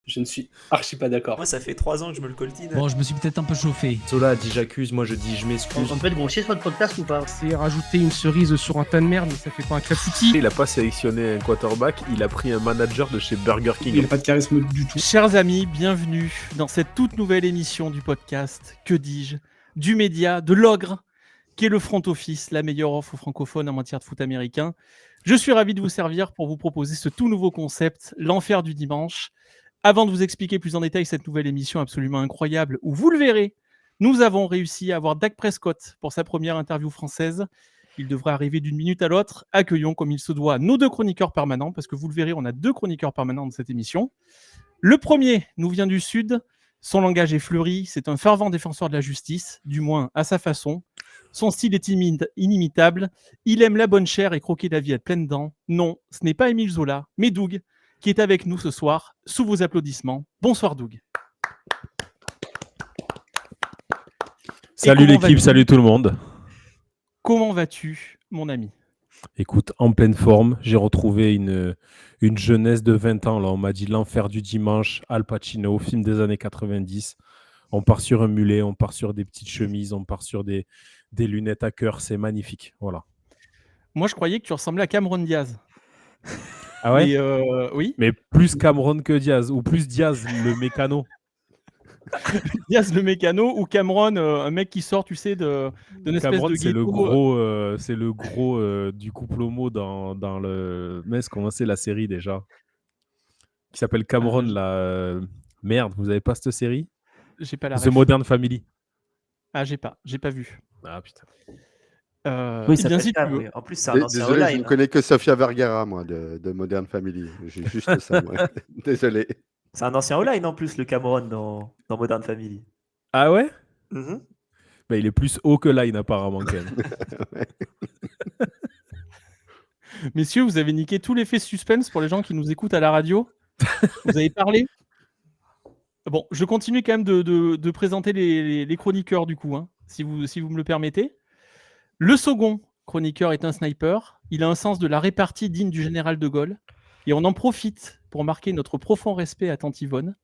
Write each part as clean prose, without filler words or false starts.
Je ne suis archi pas d'accord. Moi, ça fait 3 ans que je me le coltine. Bon, je me suis peut-être un peu chauffé. Zola a dit j'accuse, moi je dis je m'excuse. On peut être grossier sur le podcast ou pas? C'est rajouter une cerise sur un tas de merde, mais ça fait pas un clafoutis. Il a pas sélectionné un quarterback, il a pris un manager de chez Burger King. Il n'a pas de charisme du tout. Chers amis, bienvenue dans cette toute nouvelle émission du podcast, que dis-je, du média, de l'ogre, qui est le front office, la meilleure offre francophone en matière de foot américain. Je suis ravi de vous servir pour vous proposer ce tout nouveau concept, l'enfer du dimanche. Avant de vous expliquer plus en détail cette nouvelle émission absolument incroyable, où vous le verrez, nous avons réussi à avoir Dak Prescott pour sa première interview française. Il devrait arriver d'une minute à l'autre. Accueillons comme il se doit nos deux chroniqueurs permanents, parce que vous le verrez, on a deux chroniqueurs permanents dans cette émission. Le premier nous vient du Sud. Son langage est fleuri. C'est un fervent défenseur de la justice, du moins à sa façon. Son style est inimitable. Il aime la bonne chair et croquer la vie à pleines dents. Non, ce n'est pas Émile Zola, mais Doug, qui est avec nous ce soir, sous vos applaudissements. Bonsoir Doug. Salut l'équipe, salut tout le monde. Comment vas-tu, mon ami? Écoute, en pleine forme, j'ai retrouvé une jeunesse de 20 ans. Là. On m'a dit l'enfer du dimanche, Al Pacino, film des années 90. On part sur un mulet, on part sur des petites chemises, on part sur des lunettes à cœur. C'est magnifique. Voilà. Moi, je croyais que tu ressemblais à Cameron Diaz. Ah ouais? Mais, oui. Mais plus Cameron que Diaz, ou plus Diaz, le mécano. Diaz le mécano ou Cameron, un mec qui sort, tu sais, d'une espèce Cameron, de c'est ghetto. c'est le gros du couple homo dans le... Mais comment c'est la série déjà? Qui s'appelle Cameron, Merde, vous avez pas cette série? J'ai pas la The ref. Modern Family. Ah, j'ai pas vu. Ah putain. Oui, bien ça si fait tu veux. oui. En plus, c'est un ancien Désolé, je online. ne connais que Sofia Vergara, moi, de Modern Family. J'ai juste ça, moi. Désolé. C'est un ancien online en plus, le Cameron dans Modern Family. Ah ouais? Mhm. Bah, il est plus haut que Line apparemment quand même. Ouais. Messieurs, vous avez niqué tout l'effet suspense pour les gens qui nous écoutent à la radio. Vous avez parlé. Bon, je continue quand même de présenter les chroniqueurs du coup, hein, si vous me le permettez. Le second chroniqueur est un sniper. Il a un sens de la répartie digne du général de Gaulle. Et on en profite pour marquer notre profond respect à Tante Yvonne.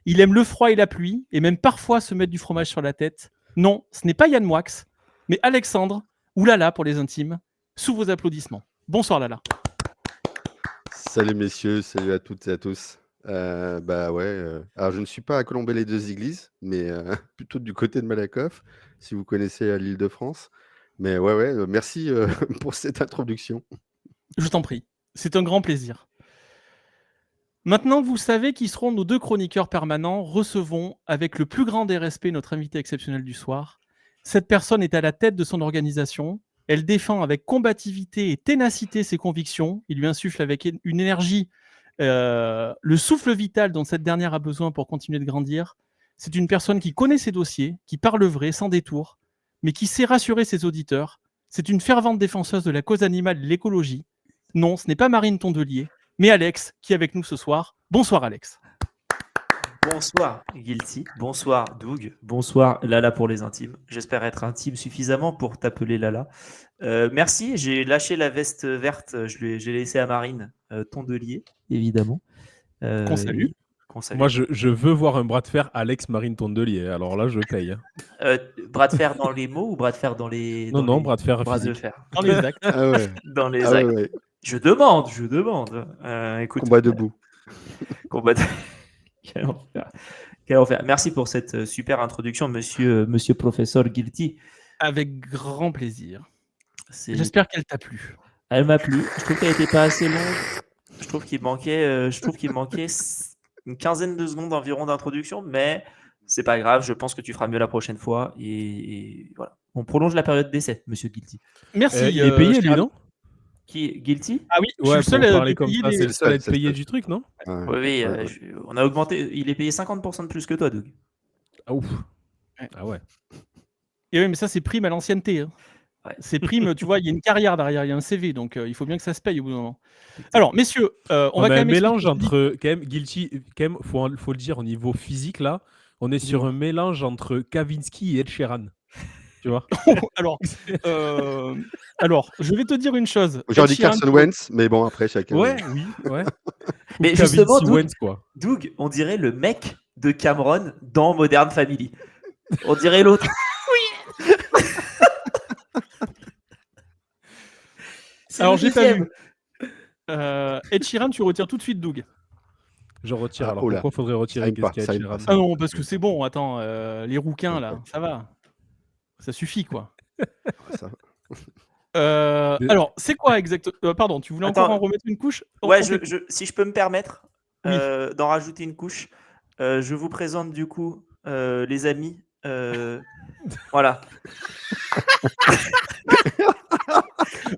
Il aime le froid et la pluie, et même parfois se mettre du fromage sur la tête. Non, ce n'est pas Yann Moix, mais Alexandre, ou Lala pour les intimes, sous vos applaudissements. Bonsoir Lala. Salut messieurs, salut à toutes et à tous. Alors je ne suis pas à Colombey-les-Deux-Églises, mais plutôt du côté de Malakoff, si vous connaissez l'Île-de-France. Mais merci pour cette introduction. Je t'en prie, c'est un grand plaisir. Maintenant que vous savez qui seront nos deux chroniqueurs permanents, recevons avec le plus grand des respects notre invité exceptionnel du soir. Cette personne est à la tête de son organisation. Elle défend avec combativité et ténacité ses convictions. Il lui insuffle avec une énergie le souffle vital dont cette dernière a besoin pour continuer de grandir. C'est une personne qui connaît ses dossiers, qui parle vrai, sans détour, mais qui sait rassurer ses auditeurs. C'est une fervente défenseuse de la cause animale et de l'écologie. Non, ce n'est pas Marine Tondelier, mais Alex, qui est avec nous ce soir. Bonsoir Alex. Bonsoir Guilty, bonsoir Doug, bonsoir Lala pour les intimes. J'espère être intime suffisamment pour t'appeler Lala. Merci, j'ai lâché la veste verte, j'ai laissé à Marine Tondelier, évidemment. Qu'on salue. Moi, je veux voir un bras de fer Alex Marine Tondelier. Alors là, je paye. Bras de fer dans les mots ou bras de fer dans les... Non, bras de fer bras physique. de fer. Dans les actes. Ah ouais. Dans les actes. Ouais. Je demande. Écoute, Combat debout. Combat debout. Quel enfer. Merci pour cette super introduction, monsieur professeur Guilty. Avec grand plaisir. C'est... J'espère qu'elle t'a plu. Elle m'a plu. Je trouve qu'elle n'était pas assez longue. Je trouve qu'il manquait une quinzaine de secondes environ d'introduction, mais c'est pas grave. Je pense que tu feras mieux la prochaine fois. Et voilà. On prolonge la période d'essai, monsieur Guilty. Merci. Il est payé, lui, non? Qui est Guilty? Ah oui, je suis Ouais, le seul pour à parler comme payer ça, les... c'est le seul à être C'est payé ça. du truc, non? Oui, on a augmenté. Il est payé 50% de plus que toi, Doug. Ah ouf. Ouais. Ah ouais. Et oui, mais ça, c'est prime à l'ancienneté. Hein. Ouais. C'est prime, tu vois, il y a une carrière derrière, il y a un CV, donc il faut bien que ça se paye au bout d'un moment. Alors, messieurs, on va quand a un même mélange expliquer- entre, quand même, Guilty, quand même, faut le dire, au niveau physique, là, on est sur un mélange entre Kavinsky et Ed Sheeran. tu vois. alors, alors, je vais te dire une chose. J'aurais dit Ed Sheeran, Carson Wentz, mais bon, après, chacun. Ouais, oui, ouais. Mais Ou justement, Kevin Owens, quoi. Doug, on dirait le mec de Cameron dans Modern Family. On dirait l'autre. C'est Alors, le j'ai pas deuxième. vu. Ed Sheeran, tu retires tout de suite Doug. Je retire. Ah, Alors oh là. pourquoi faudrait Ça retirer aime pas, Qu'est-ce ça qu'il y aime a pas. Sheeran Ah non, parce que c'est bon, attends, les rouquins là, ça va. Ça suffit quoi. Ça- Alors, c'est quoi exactement pardon, tu voulais encore Attends. en remettre une couche? Ouais, On t'écoute. si je peux me permettre Oui. d'en rajouter une couche, je vous présente du coup les amis. Voilà.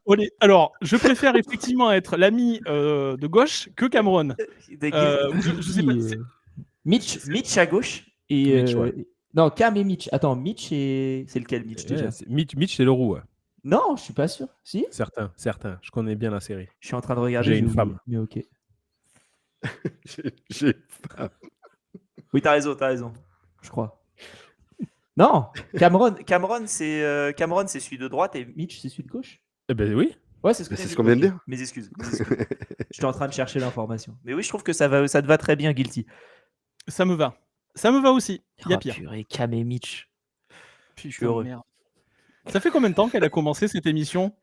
Allez, alors, je préfère effectivement être l'ami de gauche que Cameron. Je sais pas. Mitch à gauche et Mitch, ouais. non, Cam et Mitch. Attends, Mitch et c'est lequel Mitch déjà? Mitch, c'est le roux. Ouais. Non, je suis pas sûr. Si? Certain. Je connais bien la série. Je suis en train de regarder. J'ai j'ai une oublié, femme. Mais ok. j'ai- Oui, t'as raison. Je crois. Non, Cameron, c'est celui de droite et Mitch, c'est celui de gauche. Eh ben oui. Ouais, c'est ce que C'est j'ai ce dit. qu'on vient de Ok. dire. mes excuses. J'étais en train de chercher l'information. Mais oui, je trouve que ça te va très bien, Guilty. Ça me va. Ça me va aussi. Il y a Oh, pire. purée, Cam et Mitch. Putain, heureux. merde. Ça fait combien de temps qu'elle a commencé cette émission?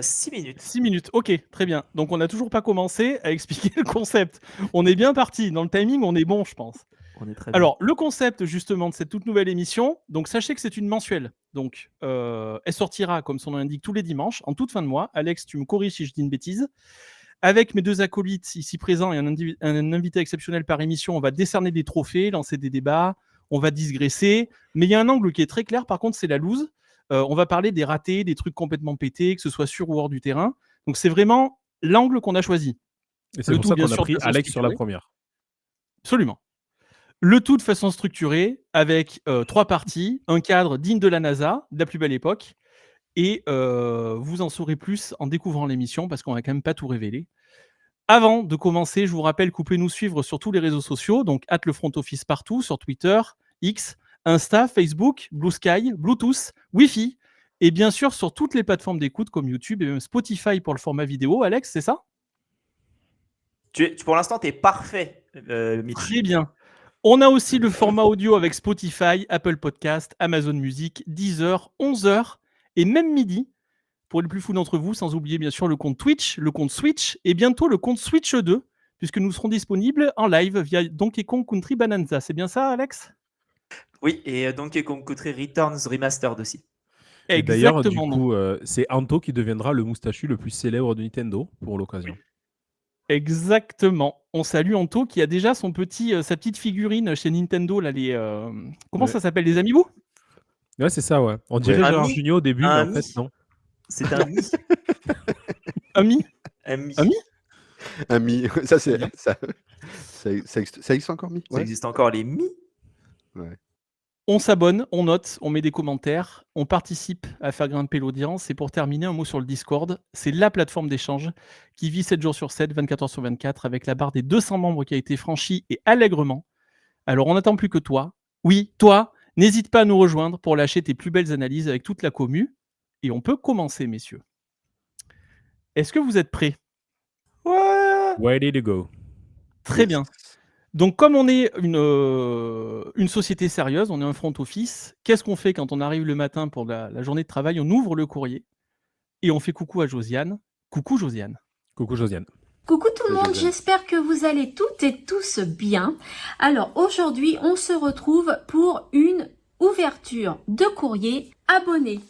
6 minutes. 6 minutes. Ok, très bien. Donc on n'a toujours pas commencé à expliquer le concept. On est bien parti. Dans le timing, on est bon, je pense. On est très bien. Alors, le concept justement de cette toute nouvelle émission, donc sachez que c'est une mensuelle. Donc, elle sortira, comme son nom l'indique, tous les dimanches, en toute fin de mois. Alex, tu me corriges si je dis une bêtise. Avec mes deux acolytes ici présents et un invité exceptionnel par émission, on va décerner des trophées, lancer des débats, on va digresser. Mais il y a un angle qui est très clair, par contre, c'est la loose. On va parler des ratés, des trucs complètement pétés, que ce soit sur ou hors du terrain. Donc, c'est vraiment l'angle qu'on a choisi. Et c'est Le pour tout, ça bien qu'on a sûr, pris de façon Alex sur la structurée. première. Absolument. Le tout de façon structurée, avec 3 parties, un cadre digne de la NASA, de la plus belle époque, et vous en saurez plus en découvrant l'émission, parce qu'on va quand même pas tout révéler. Avant de commencer, je vous rappelle que vous pouvez nous suivre sur tous les réseaux sociaux, donc @lefrontoffice partout, sur Twitter, X, Insta, Facebook, Blue Sky, Bluetooth, Wi-Fi, et bien sûr sur toutes les plateformes d'écoute comme YouTube et même Spotify pour le format vidéo. Alex, c'est ça? Pour l'instant, tu es parfait, Mitch. Très bien. On a aussi le format audio avec Spotify, Apple Podcast, Amazon Music, Deezer, 11h et même midi pour les plus fous d'entre vous, sans oublier bien sûr le compte Twitch, le compte Switch et bientôt le compte Switch 2, puisque nous serons disponibles en live via Donkey Kong Country Bonanza. C'est bien ça, Alex? Oui, et Donkey Kong Country Returns Remastered aussi. Et d'ailleurs, du Exactement. coup, c'est Anto qui deviendra le moustachu le plus célèbre de Nintendo pour l'occasion. Exactement. On salue Anto qui a déjà sa petite figurine chez Nintendo. Là, comment Ouais. ça s'appelle, les Amiibo? Ouais, c'est ça, ouais. On dirait Un Gérard Mi- Jugnot au début, mais un en Mi. fait, non. C'est un Mi. Ami? Mi. Ami? Ami, ça existe encore, Mi? Ça Ouais. existe encore, les Mi. On s'abonne, on note, on met des commentaires, on participe à faire grimper l'audience. Et pour terminer, un mot sur le Discord. C'est la plateforme d'échange qui vit 7 jours sur 7, 24 heures sur 24, avec la barre des 200 membres qui a été franchie et allègrement. Alors, on n'attend plus que toi. Oui, toi, n'hésite pas à nous rejoindre pour lâcher tes plus belles analyses avec toute la commu. Et on peut commencer, messieurs. Est-ce que vous êtes prêts? Ouais. Ready to go. Très bien. Donc, comme on est une société sérieuse, on est un front office, qu'est-ce qu'on fait quand on arrive le matin pour la journée de travail? On ouvre le courrier et on fait coucou à Josiane. Coucou Josiane. Coucou Josiane. Coucou tout le monde, Josiane. j'espère que vous allez toutes et tous bien. Alors aujourd'hui, on se retrouve pour une ouverture de courrier abonné.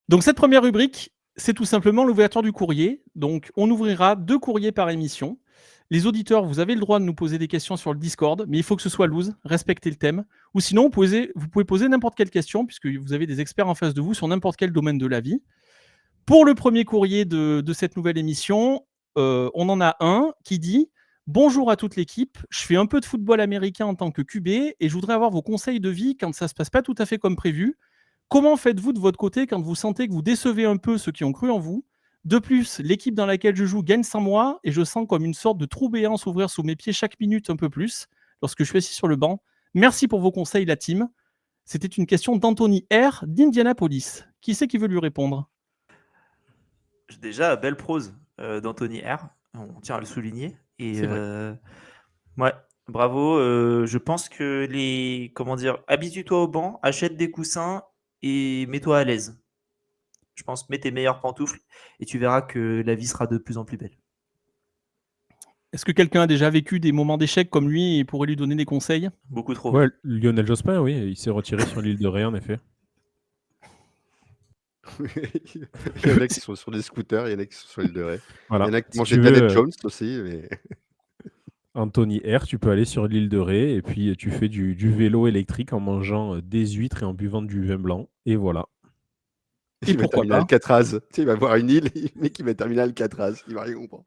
Donc cette première rubrique, c'est tout simplement l'ouverture du courrier. Donc on ouvrira 2 courriers par émission. Les auditeurs, vous avez le droit de nous poser des questions sur le Discord, mais il faut que ce soit loose, respectez le thème. Ou sinon, vous pouvez poser n'importe quelle question, puisque vous avez des experts en face de vous sur n'importe quel domaine de la vie. Pour le premier courrier de cette nouvelle émission, on en a un qui dit « Bonjour à toute l'équipe, je fais un peu de football américain en tant que QB et je voudrais avoir vos conseils de vie quand ça ne se passe pas tout à fait comme prévu. Comment faites-vous de votre côté quand vous sentez que vous décevez un peu ceux qui ont cru en vous? De plus, l'équipe dans laquelle je joue gagne sans moi et je sens comme une sorte de trou béant s'ouvrir sous mes pieds chaque minute un peu plus lorsque je suis assis sur le banc. Merci pour vos conseils, la team. » C'était une question d'Anthony R. d'Indianapolis. Qui c'est qui veut lui répondre? Déjà, belle prose d'Anthony R. On tient à le souligner. Et C'est vrai. ouais, bravo. Je pense que habitue-toi au banc, achète des coussins et mets-toi à l'aise. Je pense, mets tes meilleures pantoufles et tu verras que la vie sera de plus en plus belle. Est-ce que quelqu'un a déjà vécu des moments d'échec comme lui et pourrait lui donner des conseils? Beaucoup trop. Ouais, Lionel Jospin, oui, il s'est retiré sur l'île de Ré, en effet. Il y en a qui sont sur des scooters, il y en a qui sont sur l'île de Ré. Voilà. Il y en a qui Si mangeaient tu de la veux, Ned Jones aussi. Mais... Anthony R, tu peux aller sur l'île de Ré et puis tu fais du vélo électrique en mangeant des huîtres et en buvant du vin blanc. Et voilà. Et il va pourquoi terminer à pas? Alcatraz. Tu sais, il va voir une île, le mec il va terminer à Alcatraz. Il va rien comprendre.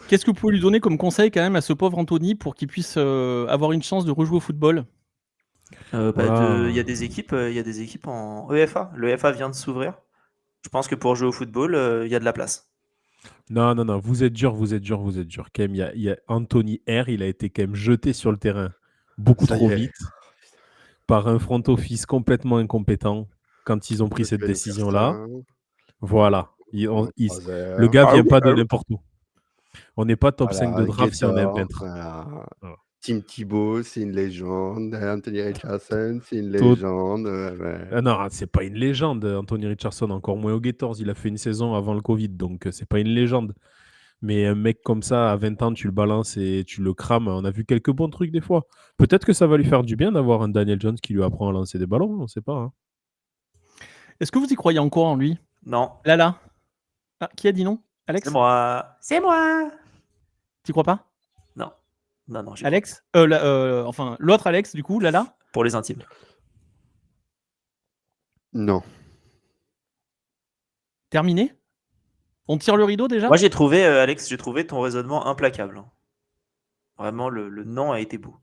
Qu'est-ce que vous pouvez lui donner comme conseil quand même à ce pauvre Anthony pour qu'il puisse avoir une chance de rejouer au football? Il y a des équipes en EFA. Le EFA vient de s'ouvrir. Je pense que pour jouer au football, il y a de la place. Non, vous êtes dur. Quand même, il y a Anthony R, il a été quand même jeté sur le terrain beaucoup Ça y trop est. vite par un front office complètement incompétent quand ils ont pris cette Monsieur décision-là. Anderson, Voilà. en Le 3 heures. gars Ah vient oui, pas de ah oui. n'importe où. On n'est pas top 5 de Voilà, draft si on est un Gator, peintre. voilà. Voilà. Tim Thibault, c'est une légende. Anthony Richardson, c'est une Tout- légende. Ouais. Ah non, c'est pas une légende, Anthony Richardson, encore moins au Gators. Il a fait une saison avant le Covid, donc c'est pas une légende. Mais un mec comme ça, à 20 ans, tu le balances et tu le crames. On a vu quelques bons trucs des fois. Peut-être que ça va lui faire du bien d'avoir un Daniel Jones qui lui apprend à lancer des ballons, on ne sait pas. Hein. Est-ce que vous y croyez encore en lui? Non, Lala. Ah, qui a dit non? Alex? c'est moi. C'est moi. T'y crois pas? Non, j'y crois Alex? Enfin, l'autre Alex, du coup, Lala? pas. Pour les intimes. Non. Terminé? On tire le rideau déjà? Moi, Alex, j'ai trouvé ton raisonnement implacable. Vraiment, le non a été beau.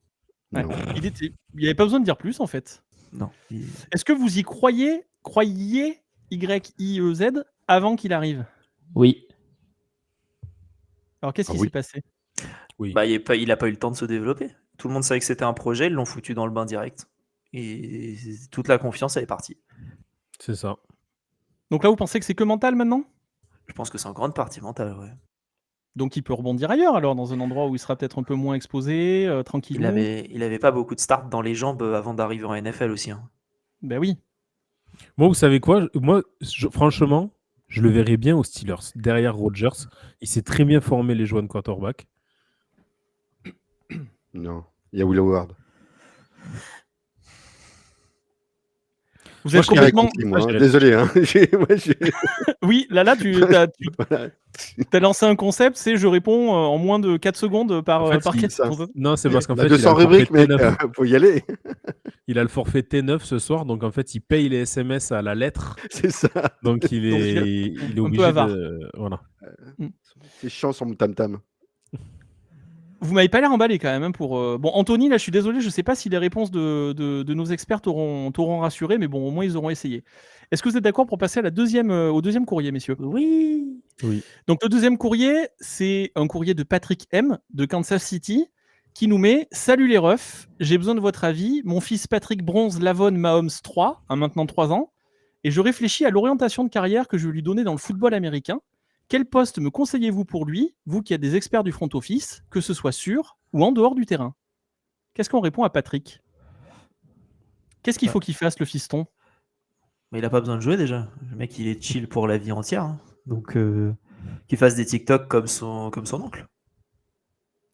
Ouais. Non. Il n'y avait pas besoin de dire plus en fait. Non. Est-ce que vous y croyez YIEZ avant qu'il arrive? Oui. Alors qu'est-ce qui oui. s'est passé? Oui. Bah, il a pas eu le temps de se développer. Tout le monde savait que c'était un projet, ils l'ont foutu dans le bain direct. Et toute la confiance, elle est partie. C'est ça. Donc là, vous pensez que c'est que mental maintenant? Je pense que c'est en grande partie mental, ouais. Donc il peut rebondir ailleurs alors, dans un endroit où il sera peut-être un peu moins exposé, tranquillou. Il avait pas beaucoup de starts dans les jambes avant d'arriver en NFL aussi. Hein. Ben oui. Moi, vous savez quoi? Moi, franchement, je le verrais bien aux Steelers. Derrière Rodgers, il s'est très bien formé les joueurs de quarterback. Non. Il y a Will Howard. Vous Moi, êtes je serais complètement... contre lui, moi, hein. Désolé. Hein. Oui, là, tu Voilà. as lancé un concept, c'est je réponds en moins de 4 secondes par, En fait, par il- question. Non, c'est parce qu'en Il a fait, 200 il a le rubriques, forfait mec. T9. Faut y aller. Il a le forfait T9 ce soir, donc en fait, il paye les SMS à la lettre. C'est ça. Donc il Donc, est peu obligé avare. de. Voilà. C'est chiant son tam-tam. Vous m'avez pas l'air emballé quand même. Hein, pour Bon, Anthony, là, je suis désolé, je sais pas si les réponses de nos experts t'auront rassuré, mais bon, au moins ils auront essayé. Est-ce que vous êtes d'accord pour passer à au deuxième courrier, messieurs? Oui. Donc le deuxième courrier, c'est un courrier de Patrick M de Kansas City qui nous met: Salut les refs, j'ai besoin de votre avis. Mon fils Patrick Bronze Lavon Mahomes 3 a maintenant 3 ans et je réfléchis à l'orientation de carrière que je vais lui donner dans le football américain. Quel poste me conseillez-vous pour lui, vous qui êtes des experts du front office, que ce soit sur ou en dehors du terrain? Qu'est-ce qu'on répond à Patrick? Qu'est-ce qu'il faut qu'il fasse, le fiston? Mais il a pas besoin de jouer déjà. Le mec, il est chill pour la vie entière. Hein. Donc, qu'il fasse des TikTok comme son oncle.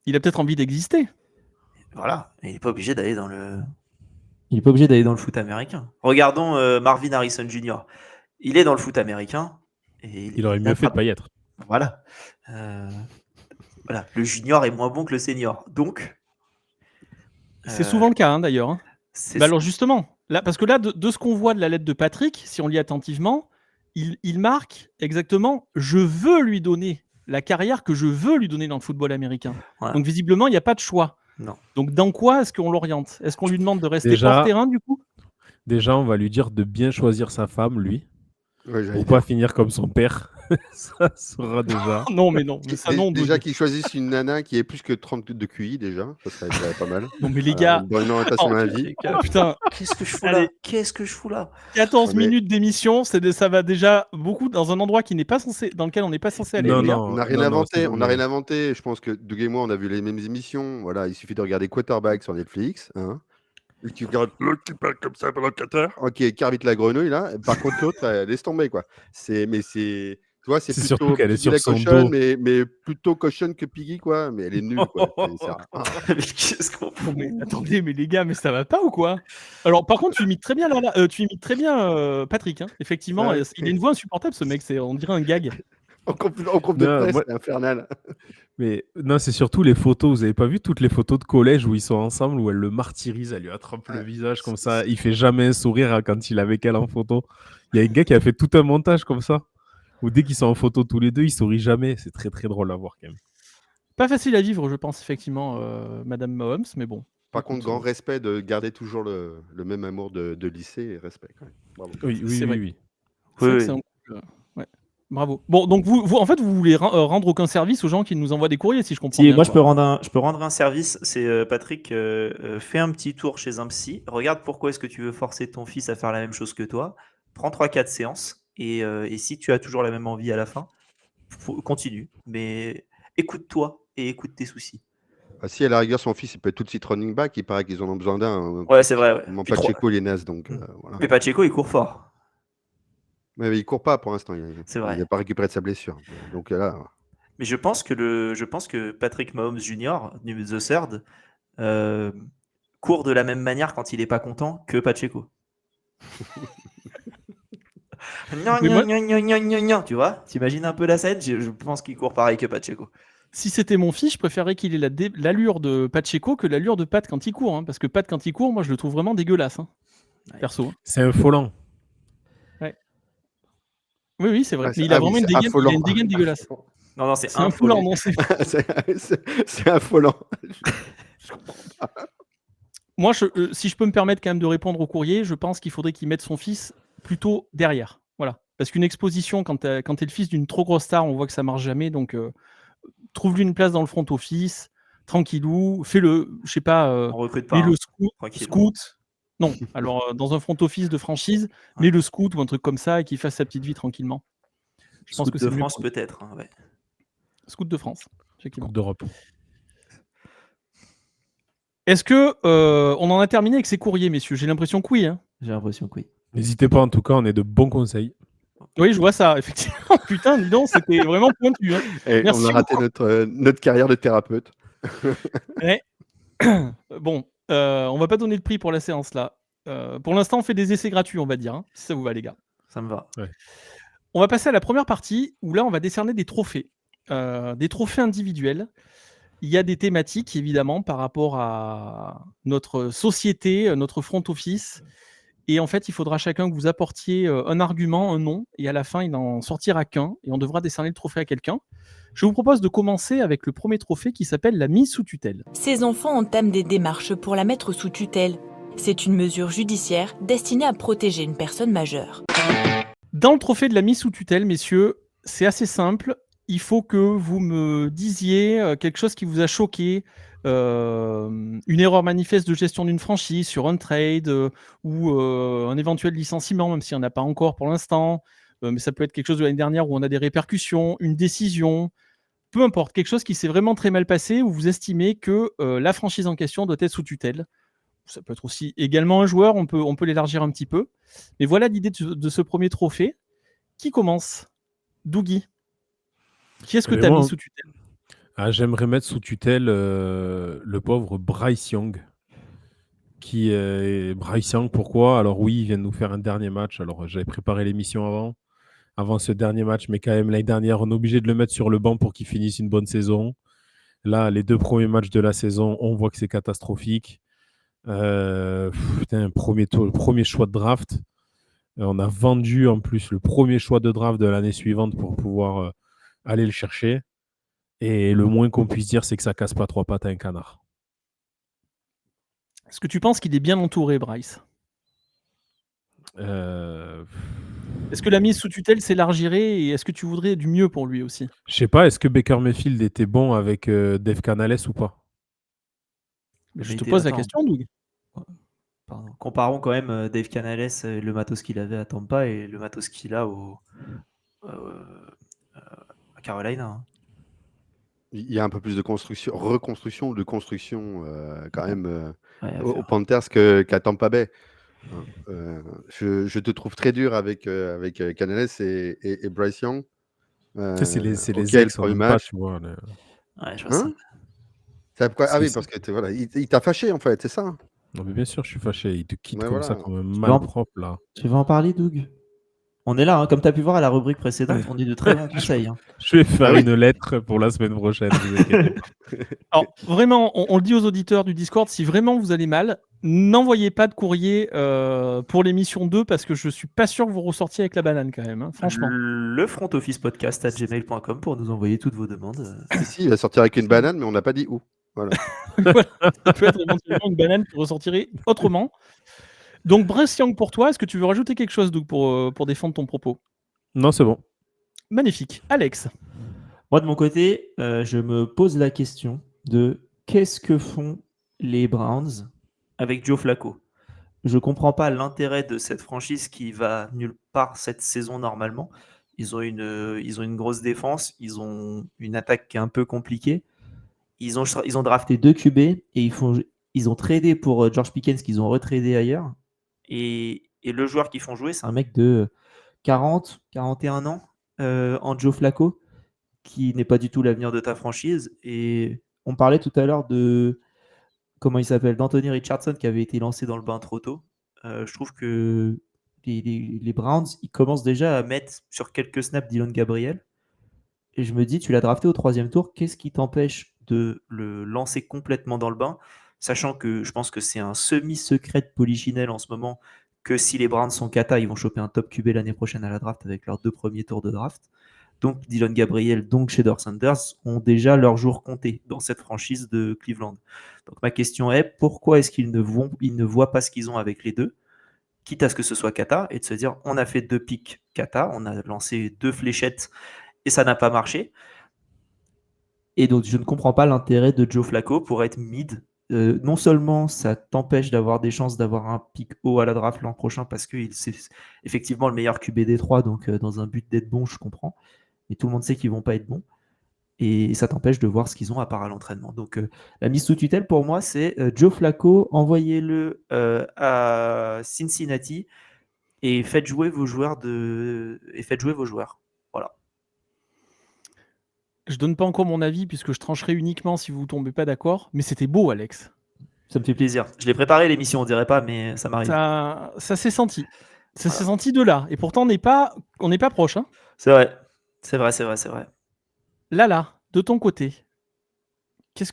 Il a peut-être envie d'exister. Voilà. Et il n'est pas obligé d'aller dans le. Il n'est pas obligé d'aller dans le foot américain. Regardons Marvin Harrison Jr. Il est dans le foot américain. Et Il aurait mieux fait de pas y être. Voilà. Voilà. Le junior est moins bon que le senior. Donc. C'est souvent le cas, hein, d'ailleurs. Hein. C'est Alors justement, là, parce que là, de ce qu'on voit de la lettre de Patrick, si on lit attentivement, il marque exactement « je veux lui donner la carrière que je veux lui donner dans le football américain ». Voilà. Donc visiblement, il n'y a pas de choix. Non. Donc dans quoi est-ce qu'on l'oriente? Est-ce qu'on lui demande de rester Déjà- hors terrain du coup? Déjà, on va lui dire de bien choisir sa femme, lui, Ouais, j'allais pour dire. pas finir comme son père. Ça sera déjà. Non, mais non, mais ça non. Déjà Doug. qu'ils choisissent une nana qui est plus que 30 de QI, déjà, ça serait déjà pas mal. Non, mais les gars. Dans une orientation à la vie. Oh, putain, Qu'est-ce que je fous Allez. là Qu'est-ce que je fous là 14 Non, mais- minutes d'émission, ça va déjà beaucoup dans un endroit qui n'est pas censé, dans lequel on n'est pas censé aller. Non, les gars. non. On n'a rien non, inventé, c'est on bon, n'a mais- rien inventé. Je pense que Doug et moi, on a vu les mêmes émissions. Voilà, il suffit de regarder Quarterback sur Netflix. Hein. Et tu regardes l'autre qui parle comme ça pendant 4 heures. Ok, Carvite la grenouille, là. Par contre, l'autre, laisse tomber, quoi. Mais c'est. Tu vois, c'est C'est plutôt surtout qu'elle est Piggy sur la son cochonne, dos. mais plutôt cochonne que Piggy, quoi. Mais elle est nulle, quoi. Mais qu'est-ce qu'on Non, fout mais attendez, mais les gars, mais ça va pas ou quoi? Alors, par contre, tu imites très bien Patrick. Hein. Effectivement, Ouais. il a une voix insupportable, ce mec. On dirait un gag. En prof de Non, presse, moi- c'est infernal. Mais non, c'est surtout les photos. Vous avez pas vu toutes les photos de collège où ils sont ensemble, où elle le martyrise, elle lui attrape le Ouais. visage comme ça. Il fait jamais un sourire quand il est avec elle en photo. Il y a un gars qui a fait tout un montage comme ça. Où dès qu'ils sont en photo tous les deux, ils sourient jamais. C'est très très drôle à voir quand même. Pas facile à vivre, je pense, effectivement, Madame Mahomes, mais bon. Par Écoute, contre, grand respect de garder toujours le même amour de lycée et respect, quand même. Bravo. Oui, C'est vrai. oui. C'est vrai Oui, que c'est un couple, ouais. Bravo. Bon, donc en fait, vous voulez rendre aucun service aux gens qui nous envoient des courriers, si je comprends Si, bien. moi je quoi. peux rendre un service, c'est Patrick, fais un petit tour chez un psy, regarde pourquoi est-ce que tu veux forcer ton fils à faire la même chose que toi, prends 3-4 séances, et si tu as toujours la même envie à la fin, continue, mais écoute-toi et écoute tes soucis. Ah, si à la rigueur, son fils, il peut être tout de suite running back, il paraît qu'ils en ont besoin d'un. Ouais, c'est vrai. Ouais. Mon Puis Pacheco, il est naze, donc voilà. Mais Pacheco, il court fort. Mais il court pas pour l'instant, C'est vrai. il n'a pas récupéré de sa blessure. Donc là, Mais je pense que Patrick Mahomes Jr., The Third, court de la même manière quand il n'est pas content que Pacheco. Mais moi- Tu vois, t'imagines un peu la scène, je pense qu'il court pareil que Pacheco. Si c'était mon fils, je préférerais qu'il ait l'allure de Pacheco que l'allure de Pat quand il court. Hein, parce que Pat, quand il court, moi, je le trouve vraiment dégueulasse. Hein, Ouais. perso. Hein. C'est un Folland. Oui, c'est vrai. ouais, Mais il a vraiment c'est une dégaine, il a affolant. une dégaine dégueulasse. Non, c'est C'est un foulant, non c'est... C'est affolant. Moi, si je peux me permettre quand même de répondre au courrier, je pense qu'il faudrait qu'il mette son fils plutôt derrière. Voilà. Parce qu'une exposition, quand t'es le fils d'une trop grosse star, on voit que ça marche jamais. Donc, trouve-lui une place dans le front office, tranquillou, fais-le, je sais pas, On recrute pas. mets-le hein. Tranquille. scout. Non, alors dans un front office de franchise, mets-le scout ou un truc comme ça et qu'il fasse sa petite vie tranquillement. Je pense Scout que de c'est mieux France pour lui. peut-être. Hein, ouais. Scout de France, effectivement. Coupe d'Europe. Est-ce que on en a terminé avec ces courriers, messieurs? J'ai l'impression que oui. Hein. J'ai l'impression que oui. N'hésitez pas, en tout cas, on est de bons conseils. Oui, je vois ça, effectivement. Putain, dis donc, c'était vraiment pointu. Hein. Et Merci on a raté notre carrière de thérapeute. Bon, on va pas donner de prix pour la séance là. Pour l'instant, on fait des essais gratuits, on va dire, hein, si ça vous va, les gars. Ça me va. On va passer à la première partie où là, on va décerner des trophées individuels. Il y a des thématiques, évidemment, par rapport à notre société, notre front office. Et en fait, il faudra chacun que vous apportiez un argument, un nom, et à la fin, il n'en sortira qu'un, et on devra décerner le trophée à quelqu'un. Je vous propose de commencer avec le premier trophée qui s'appelle la mise sous tutelle. Ces enfants entament des démarches pour la mettre sous tutelle. C'est une mesure judiciaire destinée à protéger une personne majeure. Dans le trophée de la mise sous tutelle, messieurs, c'est assez simple. Il faut que vous me disiez quelque chose qui vous a choqué, une erreur manifeste de gestion d'une franchise sur un trade ou un éventuel licenciement, même s'il n'y en a pas encore pour l'instant. Mais ça peut être quelque chose de l'année dernière où on a des répercussions, une décision, peu importe, quelque chose qui s'est vraiment très mal passé où vous estimez que la franchise en question doit être sous tutelle. Ça peut être aussi également un joueur, on peut l'élargir un petit peu. Mais voilà l'idée de ce premier trophée. Qui commence? Dougie. Qui est-ce que tu as mis sous tutelle? J'aimerais mettre sous tutelle le pauvre Bryce Young. Bryce Young, pourquoi? Alors oui, il vient de nous faire un dernier match. Alors j'avais préparé l'émission avant ce dernier match, mais quand même l'année dernière, on est obligé de le mettre sur le banc pour qu'il finisse une bonne saison. Là, les 2 premiers matchs de la saison, on voit que c'est catastrophique. Premier choix de draft. On a vendu en plus le premier choix de draft de l'année suivante pour pouvoir aller le chercher. Et le moins qu'on puisse dire, c'est que ça casse pas 3 pattes à un canard. Est-ce que tu penses qu'il est bien entouré, Bryce? Est-ce que la mise sous tutelle s'élargirait et est-ce que tu voudrais du mieux pour lui aussi? Je sais pas, est-ce que Baker Mayfield était bon avec Dave Canales ou pas? Mais je Mais te pose la attends, question, Doug. pardon. Comparons quand même Dave Canales, le matos qu'il avait à Tampa et le matos qu'il a à Carolina. Hein. Il y a un peu plus de reconstruction ou de construction quand même Ouais, à aux faire. Panthers qu'à Tampa Bay. Je te trouve très dur avec Canales et Bryce Young. Tu sais, c'est Ok, les le ex, on premier n'aime pas, match. tu vois. Ouais, je vois ça. Hein? Ah C'est- oui, parce que voilà, il t'a fâché en fait, c'est ça? Non, mais bien sûr, je suis fâché. Il te quitte Ouais, comme ça, voilà. comme un Tu vas en, malpropre, là. tu vas en parler, Doug? On est là, hein, comme tu as pu voir à la rubrique précédente, on est de très bons conseils. Hein. Je vais faire Ah oui. une lettre pour la semaine prochaine, vous inquiétez pas. Alors, vraiment, on le dit aux auditeurs du Discord, si vraiment vous allez mal, n'envoyez pas de courrier pour l'émission 2 parce que je suis pas sûr que vous ressortiez avec la banane quand même, hein, franchement. Le front office podcast @gmail.com pour nous envoyer toutes vos demandes. Si, il va sortir avec une banane, mais on n'a pas dit où. Voilà. Voilà, ça peut être éventuellement une banane qui ressortirait autrement. Donc, Bryce Young pour toi, est-ce que tu veux rajouter quelque chose, Doug, pour défendre ton propos? Non, c'est bon. Magnifique. Alex, Moi, de mon côté, je me pose la question de qu'est-ce que font les Browns? Avec Joe Flacco. Je comprends pas l'intérêt de cette franchise qui va nulle part cette saison normalement. Ils ont une grosse défense, ils ont une attaque qui est un peu compliquée. Ils ont drafté 2 QB et ils ont tradé pour George Pickens qu'ils ont retradé ailleurs. Et le joueur qu'ils font jouer, c'est un mec de 40, 41 ans en Joe Flacco, qui n'est pas du tout l'avenir de ta franchise. Et on parlait tout à l'heure de, comment il s'appelle, d'Anthony Richardson qui avait été lancé dans le bain trop tôt. Je trouve que les Browns, ils commencent déjà à mettre sur quelques snaps Dylan Gabriel. Et je me dis, tu l'as drafté au 3e tour, qu'est-ce qui t'empêche de le lancer complètement dans le bain, sachant que je pense que c'est un semi-secret de Polichinelle en ce moment, que si les Browns sont cata, ils vont choper un top QB l'année prochaine à la draft avec leurs 2 premiers tours de draft. Donc Dylan Gabriel, donc Shedeur Sanders ont déjà leur jour compté dans cette franchise de Cleveland. Donc ma question est, pourquoi est-ce qu'ils ne voient pas ce qu'ils ont avec les deux, quitte à ce que ce soit cata, et de se dire, on a fait 2 pics cata, on a lancé 2 fléchettes et ça n'a pas marché. Et donc, je ne comprends pas l'intérêt de Joe Flacco pour être mid. Non seulement ça t'empêche d'avoir des chances d'avoir un pic haut à la draft l'an prochain parce que c'est effectivement le meilleur QB des 3, donc dans un but d'être bon, je comprends. Mais tout le monde sait qu'ils vont pas être bons. Et ça t'empêche de voir ce qu'ils ont à part à l'entraînement. Donc, la mise sous tutelle pour moi, c'est Joe Flacco, envoyez-le à Cincinnati et faites jouer vos joueurs. Voilà. je donne pas encore mon avis puisque je trancherai uniquement si vous tombez pas d'accord, mais c'était beau, Alex. Ça me fait plaisir. Je l'ai préparé l'émission, on dirait pas, mais ça m'arrive. Ça s'est senti. Ça s'est senti de là. Et pourtant, on n'est pas proche. Hein. C'est vrai. C'est vrai. Lala, de ton côté, qui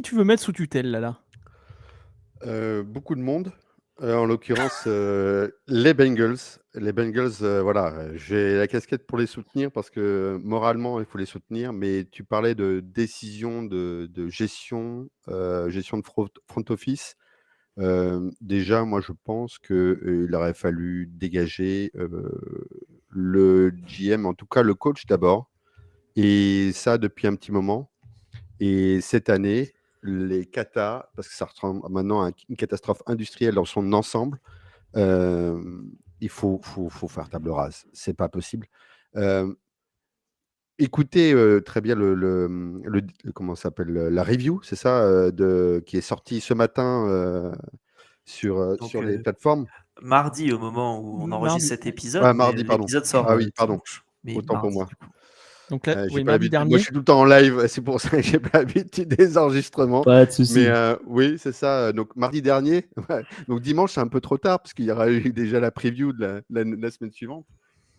tu veux mettre sous tutelle, Lala? Beaucoup de monde. En l'occurrence, les Bengals. Les Bengals, voilà, j'ai la casquette pour les soutenir parce que moralement, il faut les soutenir. Mais tu parlais de décision de gestion, gestion de front office. Déjà, moi, je pense qu'il aurait fallu dégager le GM, en tout cas le coach d'abord. Et ça, depuis un petit moment. Et cette année, les cata, parce que ça ressemble maintenant à une catastrophe industrielle dans son ensemble, il faut faire table rase. C'est pas possible. Écoutez très bien comment ça s'appelle, la review, c'est ça, qui est sortie ce matin sur Donc, les plateformes. mardi, au moment où on enregistre Mardi. cet épisode, Ah, mais mardi, pardon. l'épisode sort Ah oui, pardon. dimanche. Mais Autant pour mardi, moi. du coup. Donc là, J'ai oui, pas mardi l'habitude. dernier. Moi, je suis tout le temps en live, c'est pour ça que j'ai pas l'habitude des enregistrements. Pas de souci. Mais oui, c'est ça. Donc, mardi dernier, ouais. Donc dimanche, c'est un peu trop tard parce qu'il y aura eu déjà la preview de la semaine suivante.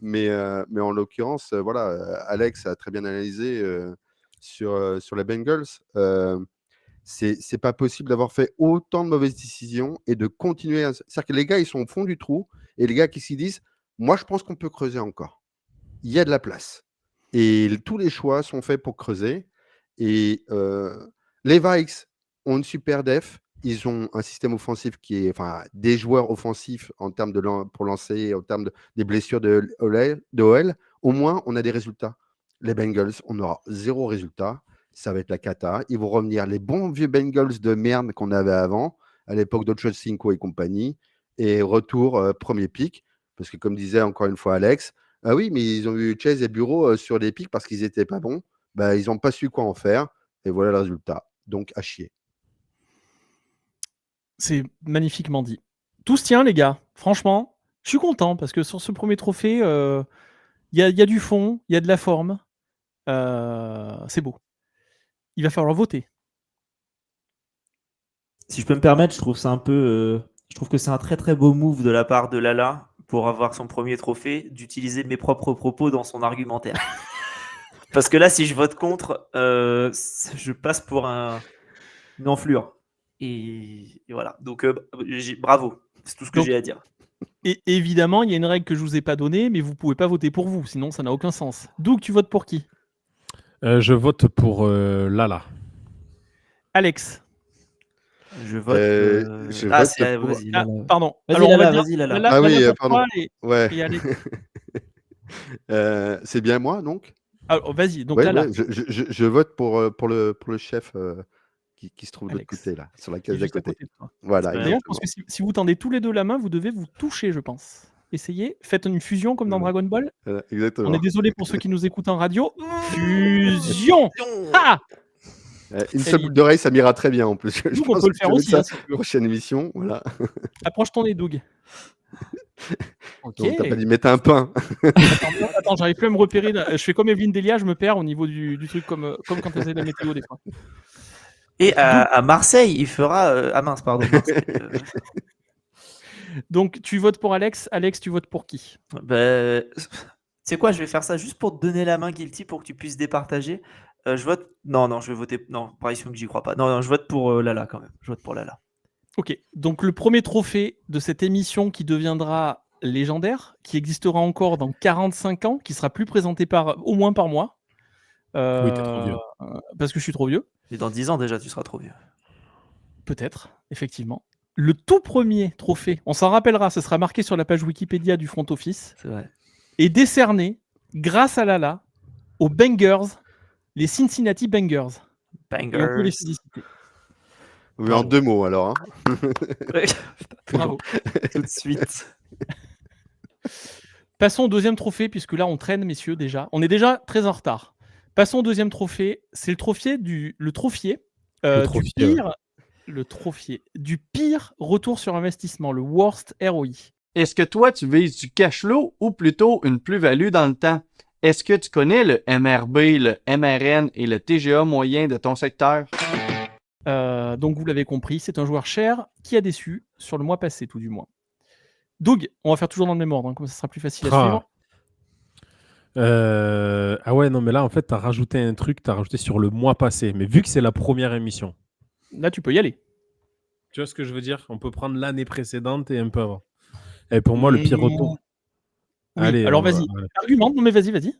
Mais en l'occurrence, voilà, Alex a très bien analysé sur les Bengals. C'est pas possible d'avoir fait autant de mauvaises décisions et de continuer. C'est-à-dire que les gars, ils sont au fond du trou et les gars qui s'y disent, moi, je pense qu'on peut creuser encore. Il y a de la place. Et tous les choix sont faits pour creuser. Et les Vikes ont une super def. ils ont un système offensif qui est, enfin, des joueurs offensifs en termes pour lancer, en termes des blessures de OL, au moins, on a des résultats. Les Bengals, on aura 0 résultat. Ça va être la cata. Ils vont revenir les bons vieux Bengals de merde qu'on avait avant, à l'époque d'Ochocinco et compagnie. Et retour, premier pick. Parce que, comme disait encore une fois Alex, ah oui, mais ils ont eu Chase et Bureau sur les picks parce qu'ils n'étaient pas bons. Bah, ils n'ont pas su quoi en faire. Et voilà le résultat. Donc, à chier. C'est magnifiquement dit. Tout se tient, les gars. Franchement, je suis content parce que sur ce premier trophée, il y a du fond, il y a de la forme. C'est beau. Il va falloir voter. Si je peux me permettre, je trouve ça un peu. Je trouve que c'est un très très beau move de la part de Lala pour avoir son premier trophée, d'utiliser mes propres propos dans son argumentaire. Parce que là, si je vote contre, je passe pour une enflure. Et voilà. Donc, bravo. C'est tout ce que j'ai à dire. Et évidemment, il y a une règle que je vous ai pas donnée, mais vous pouvez pas voter pour vous, sinon ça n'a aucun sens. Doug, tu votes pour qui? Je vote pour Lala. Alex. Je vote. Vas-y, Lala. Pardon. Vas-y, Alors, Lala, on va vas-y, dire Lala. Lala, Ah oui, Lala pour pardon. toi et Ouais. Alex. C'est bien moi, donc? Alors, vas-y, donc Ouais, Lala. ouais, je vote pour le chef qui se trouve de l'autre Alex. côté, là, sur la Qui est case d'à juste à côté. côté de toi. Voilà, C'est D'ailleurs, je pense exactement. que si vous tendez tous les deux la main, vous devez vous toucher, je pense. Essayez. Faites une fusion comme dans Dragon Ball. Voilà, On exactement. est désolé pour ceux qui nous écoutent en radio. Fusion. Ah, Une seule boucle d'oreille, ça m'ira très bien en plus. Je Doug, on pense peut le que faire je vais aussi, mettre hein, ça si tu veux. prochaine émission, voilà. Approche ton nez, Doug. Ok. Donc, t'as pas dit mettre un pain. Attends, j'arrive plus à me repérer. Je fais comme Evelyne Delia, je me perds au niveau du truc comme quand elle faisait la météo des fois. Et à Marseille, il fera. Ah mince, pardon. Marseille, Donc, tu votes pour Alex. Alex, tu votes pour qui? tu sais quoi, je vais faire ça juste pour te donner la main, Guilty, pour que tu puisses départager. Je vote. Non, je vais voter. Non, par ici que j'y crois pas. Non, je vote pour Lala quand même. Je vote pour Lala. Ok. Donc, le premier trophée de cette émission qui deviendra légendaire, qui existera encore dans 45 ans, qui sera plus présenté au moins par mois. Oui, t'es trop vieux. Parce que je suis trop vieux. Et dans 10 ans déjà, tu seras trop vieux. Peut-être, effectivement. Le tout premier trophée, on s'en rappellera, ce sera marqué sur la page Wikipédia du Front Office, C'est vrai. est décerné, grâce à Lala, aux Bengals, les Cincinnati Bengals. Et on peut les féliciter. Oui, en 2 mots alors. Hein. Bravo. Tout de suite. Passons au deuxième trophée, puisque là on traîne, messieurs, déjà. On est déjà très en retard. Passons au deuxième trophée. C'est le trophier du pire retour sur investissement, le worst ROI. Est-ce que toi, tu vises du cash flow ou plutôt une plus-value dans le temps? Est-ce que tu connais le MRB, le MRN et le TGA moyen de ton secteur? Donc vous l'avez compris, c'est un joueur cher qui a déçu sur le mois passé, tout du moins. Doug, on va faire toujours dans le même ordre, hein, comme ça sera plus facile à suivre. Ah ouais, non, mais là, en fait, tu as rajouté un truc, tu as rajouté sur le mois passé. Mais vu que c'est la première émission, Là, tu peux y aller. tu vois ce que je veux dire? On peut prendre l'année précédente et un peu avant. Et pour moi, le pire retour. Oui, Allez, alors vas-y. Argumente, non mais vas-y.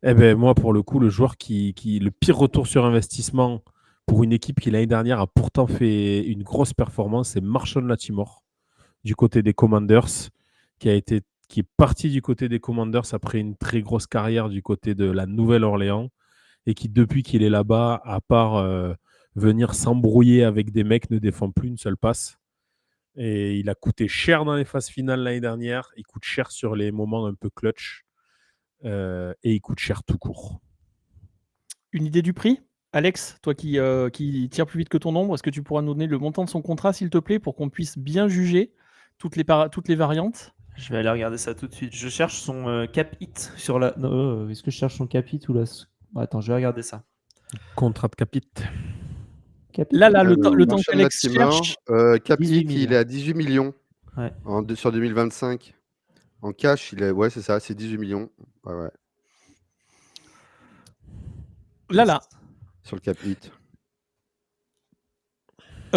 Eh ben moi, pour le coup, le joueur le pire retour sur investissement pour une équipe qui l'année dernière a pourtant fait une grosse performance, c'est Marshawn Lattimore du côté des Commanders, qui est parti du côté des Commanders après une très grosse carrière du côté de la Nouvelle-Orléans et qui, depuis qu'il est là-bas, à part venir s'embrouiller avec des mecs, ne défend plus une seule passe. Et il a coûté cher dans les phases finales l'année dernière. Il coûte cher sur les moments un peu clutch. Et il coûte cher tout court. Une idée du prix? Alex, toi qui tire plus vite que ton ombre, est-ce que tu pourras nous donner le montant de son contrat, s'il te plaît, pour qu'on puisse bien juger toutes les variantes? Je vais aller regarder ça tout de suite. Je cherche son cap hit sur la. Est-ce que je cherche son cap hit ou la. Attends, je vais regarder ça. Contrat de capite. Là, le temps Marshall qu'Alex Lattimore, cherche. Capit, 18 millions. il est à 18 millions Ouais. sur 2025. En cash, ouais, c'est ça, c'est 18 millions. Ouais. Là. Sur le cap hit.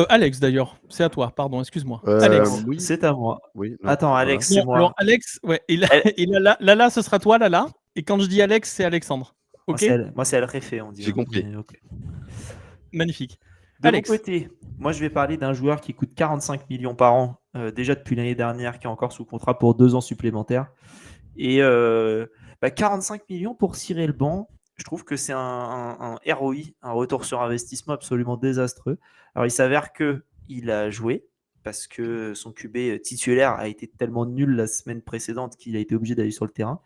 Alex, d'ailleurs, c'est à toi, pardon, excuse-moi. Euh, Alex. oui. C'est à moi. Oui, non, Attends, voilà. Alex, c'est Non, moi. alors Alex, ouais, et là, ce sera toi, là. Et quand je dis Alex, c'est Alexandre. Ok. Moi, c'est El Réfé, on dit. J'ai compris. Mais, ok. Magnifique. De Alex. mon côté, moi je vais parler d'un joueur qui coûte 45 millions par an, déjà depuis l'année dernière, qui est encore sous contrat pour 2 ans supplémentaires. Et 45 millions pour cirer le banc, je trouve que c'est un ROI, un retour sur investissement absolument désastreux. Alors il s'avère qu'il a joué, parce que son QB titulaire a été tellement nul la semaine précédente qu'il a été obligé d'aller sur le terrain.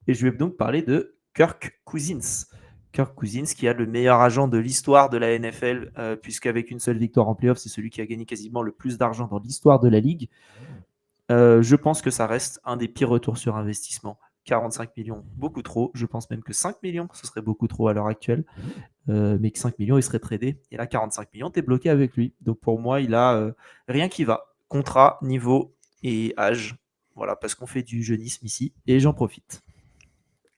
Et je vais donc parler de Kirk Cousins. Kirk Cousins qui a le meilleur agent de l'histoire de la NFL, puisqu'avec une seule victoire en playoff, c'est celui qui a gagné quasiment le plus d'argent dans l'histoire de la ligue. Je pense que ça reste un des pires retours sur investissement. 45 millions, beaucoup trop. Je pense même que 5 millions, ce serait beaucoup trop à l'heure actuelle. Mais que 5 millions, il serait tradé. Et là, 45 millions, t'es bloqué avec lui. Donc pour moi, il a rien qui va. Contrat, niveau et âge. Voilà, parce qu'on fait du jeunisme ici. Et j'en profite.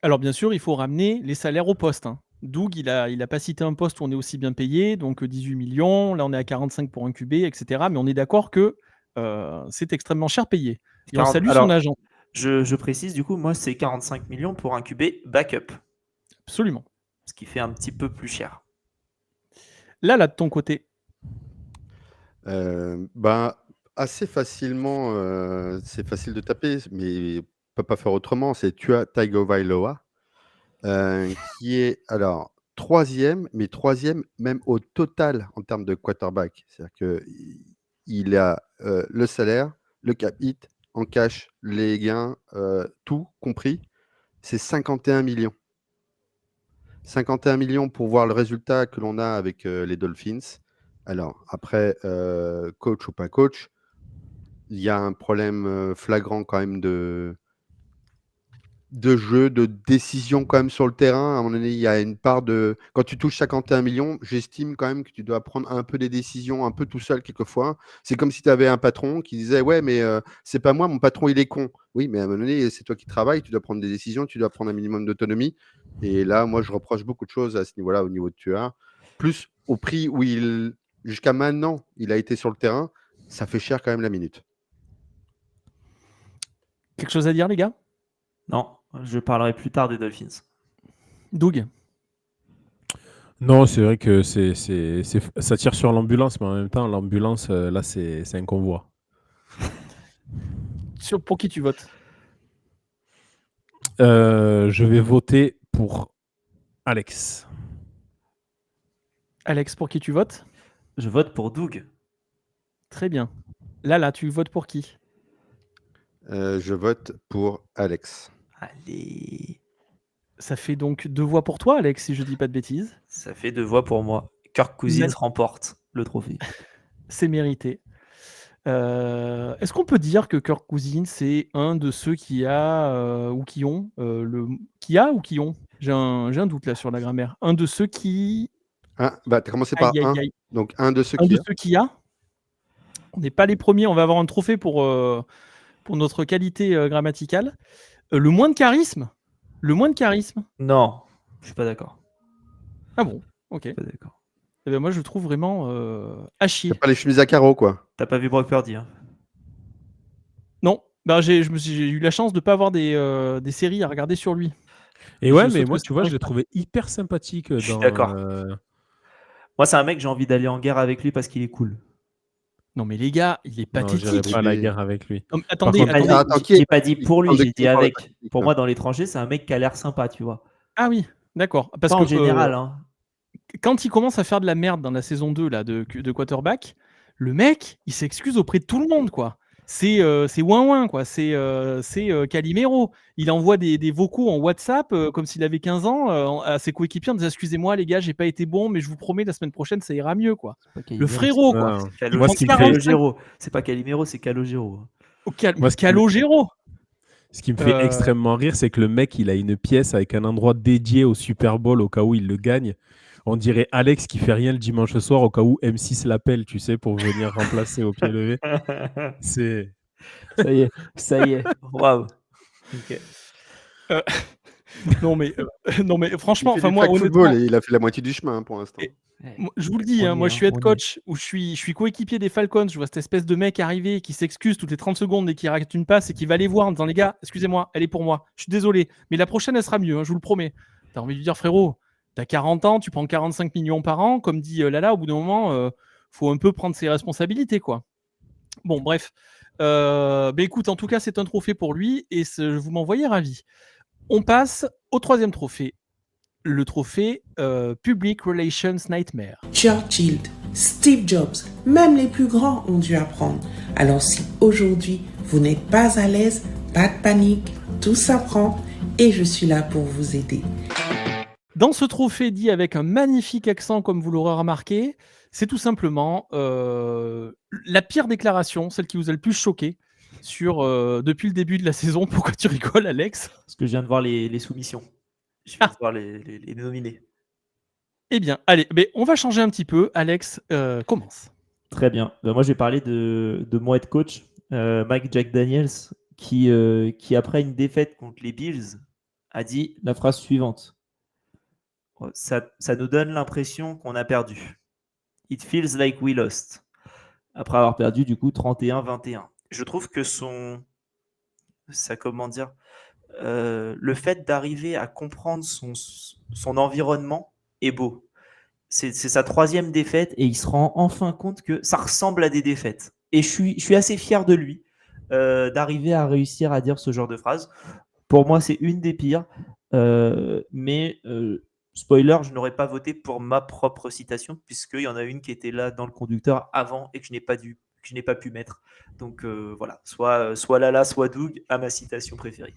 Alors bien sûr, il faut ramener les salaires au poste. Hein. Doug, il a pas cité un poste où on est aussi bien payé, donc 18 millions, là on est à 45 pour un QB, etc. Mais on est d'accord que c'est extrêmement cher payé. Et on salue son agent. Je précise, du coup, moi c'est 45 millions pour un QB backup. Absolument. Ce qui fait un petit peu plus cher. Là, de ton côté. Assez facilement, c'est facile de taper, mais on peut pas faire autrement. C'est Tua Tagovailoa, qui est alors troisième, mais troisième même au total en termes de quarterback. C'est-à-dire qu'il a le salaire, le cap hit, en cash, les gains, tout compris, c'est 51 millions. 51 millions pour voir le résultat que l'on a avec les Dolphins. Alors, après, coach ou pas coach, il y a un problème flagrant quand même de jeu, de décision quand même sur le terrain. À un moment donné, il y a une part de... Quand tu touches 51 millions, j'estime quand même que tu dois prendre un peu des décisions, un peu tout seul quelquefois. C'est comme si tu avais un patron qui disait « Ouais, mais c'est pas moi, mon patron, il est con. » Oui, mais à un moment donné, c'est toi qui travailles, tu dois prendre des décisions, tu dois prendre un minimum d'autonomie. Et là, moi, je reproche beaucoup de choses à ce niveau-là, au niveau de Tua. Plus au prix où jusqu'à maintenant, il a été sur le terrain, ça fait cher quand même la minute. Quelque chose à dire, les gars? Non, je parlerai plus tard des Dolphins. Doug? Non, c'est vrai que ça tire sur l'ambulance, mais en même temps, l'ambulance, là, c'est un convoi. Pour qui tu votes? Je vais voter pour Alex. Alex, pour qui tu votes? Je vote pour Doug. Très bien. Là, tu votes pour qui? Je vote pour Alex. Allez. Ça fait donc 2 voix pour toi, Alex, si je dis pas de bêtises. Ça fait 2 voix pour moi. Kirk Cousins remporte le trophée. C'est mérité. Est-ce qu'on peut dire que Kirk Cousins c'est un de ceux qui a ou qui ont J'ai un doute là sur la grammaire. Un de ceux qui... t'as commencé par un. Donc un de ceux qui a. On n'est pas les premiers. On va avoir un trophée pour notre qualité grammaticale. Le moins de charisme. Non, je suis pas d'accord. Ah bon, ok. Pas d'accord. Eh ben moi, je le trouve vraiment à chier. T'as pas les chemises à carreaux, quoi. T'as pas vu Brock Purdy, hein? Non, j'ai eu la chance de pas avoir des séries à regarder sur lui. Et ouais, mais moi, tu vois, je l'ai trouvé hyper sympathique. Je suis d'accord. Moi, c'est un mec, j'ai envie d'aller en guerre avec lui parce qu'il est cool. Non, mais les gars, il est pathétique. Non, j'irai pas à la guerre avec lui. Non, attendez, j'ai pas dit pour lui, j'ai dit avec. Pour moi, dans l'étranger, c'est un mec qui a l'air sympa, tu vois. Ah oui, d'accord. Parce en général, hein. Quand il commence à faire de la merde dans la saison 2 là, de quarterback, le mec, il s'excuse auprès de tout le monde, quoi. C'est ouin-ouin, quoi. C'est Calimero. Il envoie des vocaux en WhatsApp comme s'il avait 15 ans à ses coéquipiers en disant « Excusez-moi, les gars, j'ai pas été bon, mais je vous promets, la semaine prochaine, ça ira mieux, quoi. » Le frérot, quoi. Moi, ce qui me fait... C'est pas Calimero, c'est Calogero. Calogero. Ce qui me fait extrêmement rire, c'est que le mec, il a une pièce avec un endroit dédié au Super Bowl au cas où il le gagne. On dirait Alex qui fait rien le dimanche soir au cas où M6 l'appelle, tu sais, pour venir remplacer au pied levé. C'est... Ça y est. Waouh. Okay. Non mais franchement, moi, football, il a fait la moitié du chemin pour l'instant. Je vous le dis, moi je suis head coach ou je suis coéquipier des Falcons. Je vois cette espèce de mec arriver qui s'excuse toutes les 30 secondes et qui rate une passe et qui va aller voir en disant les gars, excusez-moi, elle est pour moi. Je suis désolé, mais la prochaine elle sera mieux, hein, je vous le promets. T'as envie de lui dire frérot, T'as 40 ans, tu prends 45 millions par an, comme dit Lala, au bout d'un moment, faut un peu prendre ses responsabilités, quoi. Bon, bref. Écoute, en tout cas, c'est un trophée pour lui et vous m'envoyez ravi. On passe au troisième trophée. Le trophée Public Relations Nightmare. Churchill, Steve Jobs, même les plus grands ont dû apprendre. Alors si aujourd'hui vous n'êtes pas à l'aise, pas de panique, tout s'apprend et je suis là pour vous aider. Dans ce trophée dit avec un magnifique accent, comme vous l'aurez remarqué, c'est tout simplement la pire déclaration, celle qui vous a le plus choqué depuis le début de la saison. Pourquoi tu rigoles, Alex? Parce que je viens de voir les soumissions. Je viens de voir les nominés. Eh bien, allez, on va changer un petit peu. Alex, commence. Très bien. Moi, je vais parler de mon head coach, Mike Jack Daniels, qui, après une défaite contre les Bills, a dit la phrase suivante. Ça nous donne l'impression qu'on a perdu. It feels like we lost. Après avoir perdu, du coup, 31-21. Je trouve que le fait d'arriver à comprendre son environnement est beau. C'est sa 3e défaite et il se rend enfin compte que ça ressemble à des défaites. Et je suis assez fier de lui d'arriver à réussir à dire ce genre de phrase. Pour moi, c'est une des pires. Mais spoiler, je n'aurais pas voté pour ma propre citation puisqu'il y en a une qui était là dans le conducteur avant et que je n'ai pas pu mettre. Donc voilà, soit Lala, soit Doug à ma citation préférée.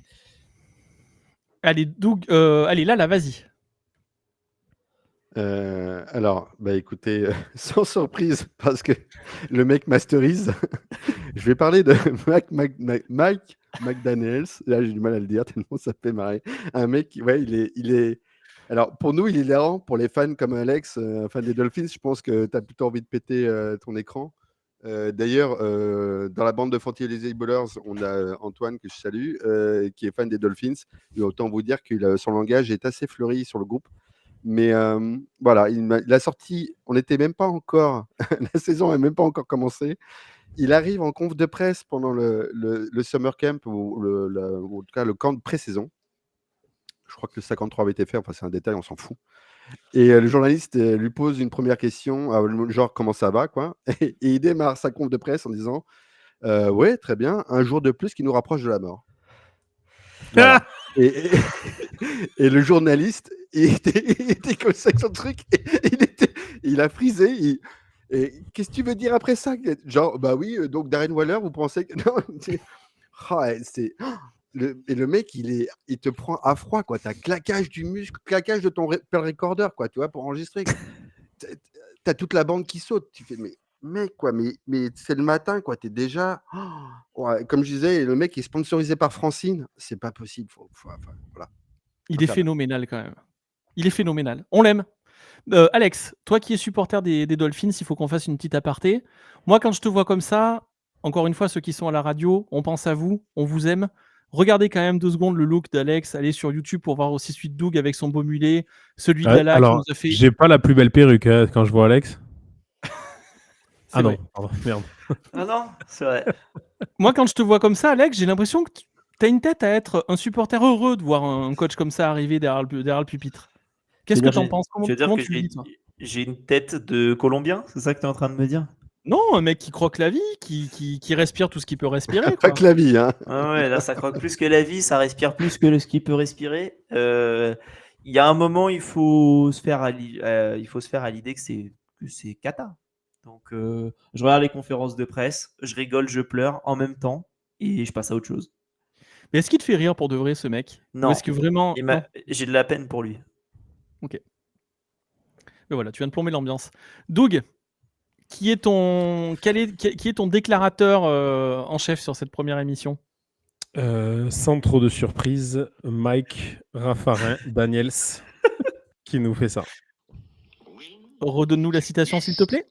Allez, Doug, allez, Lala, vas-y. Alors, écoutez, sans surprise, parce que le mec masterise, je vais parler de Mike McDaniels. Là, j'ai du mal à le dire tellement ça fait marrer. Un mec, ouais, il est. Alors, pour nous, il est hilarant. Pour les fans comme Alex, fan des Dolphins, je pense que tu as plutôt envie de péter ton écran. D'ailleurs, dans la bande de Fantasy Ballers, on a Antoine, que je salue, qui est fan des Dolphins. Et autant vous dire que son langage est assez fleuri sur le groupe. Mais voilà, il a sorti, on n'était même pas encore, la saison n'a même pas encore commencé. Il arrive en conf de presse pendant le summer camp, ou en tout cas le camp de pré-saison. Je crois que le 53 avait été fait, enfin c'est un détail, on s'en fout. Et le journaliste lui pose une première question, genre comment ça va, quoi. Et il démarre sa conf de presse en disant ouais, très bien, un jour de plus qui nous rapproche de la mort. Voilà. Et le journaliste, il était comme ça avec son truc, il a frisé. Et qu'est-ce que tu veux dire après ça? Genre, bah oui, donc Darren Waller, vous pensez que. Non, et le mec, il te prend à froid, quoi. T'as claquage du muscle, claquage de ton recorder, quoi, tu vois, pour enregistrer. T'as toute la bande qui saute. Tu fais, mais mec, quoi, mais c'est le matin, quoi. T'es déjà. Ouais, comme je disais, le mec est sponsorisé par Francine. C'est pas possible. Voilà. Il est phénoménal, quand même. Il est phénoménal. On l'aime. Alex, toi qui es supporter des Dolphins, il faut qu'on fasse une petite aparté. Moi, quand je te vois comme ça, encore une fois, ceux qui sont à la radio, on pense à vous, on vous aime. Regardez quand même 2 secondes le look d'Alex. Allez sur YouTube pour voir aussi celui de Doug avec son beau mulet, celui de Lala qui nous a fait. J'ai pas la plus belle perruque quand je vois Alex. Ah non, pardon, merde. Ah non, c'est vrai. Moi, quand je te vois comme ça, Alex, j'ai l'impression que tu as une tête à être un supporter heureux de voir un coach comme ça arriver derrière le pupitre. Qu'est-ce que tu en penses? Tu veux dire que j'ai une tête de Colombien? C'est ça que tu es en train de me dire? Non, un mec qui croque la vie, qui respire tout ce qu'il peut respirer. Pas que la vie, hein. Ah ouais, là, ça croque plus que la vie, ça respire plus que ce qu'il peut respirer. Il y a un moment, il faut se faire à l'idée que c'est cata. Donc, je regarde les conférences de presse, je rigole, je pleure en même temps et je passe à autre chose. Mais est-ce qu'il te fait rire pour de vrai, ce mec? Non. Ou est-ce que vraiment... J'ai de la peine pour lui. Ok. Mais voilà, tu viens de plomber l'ambiance. Doug, qui est ton déclarateur en chef sur cette première émission? Sans trop de surprise, Mike Raffarin Daniels qui nous fait ça. Redonne-nous la citation, s'il te plaît.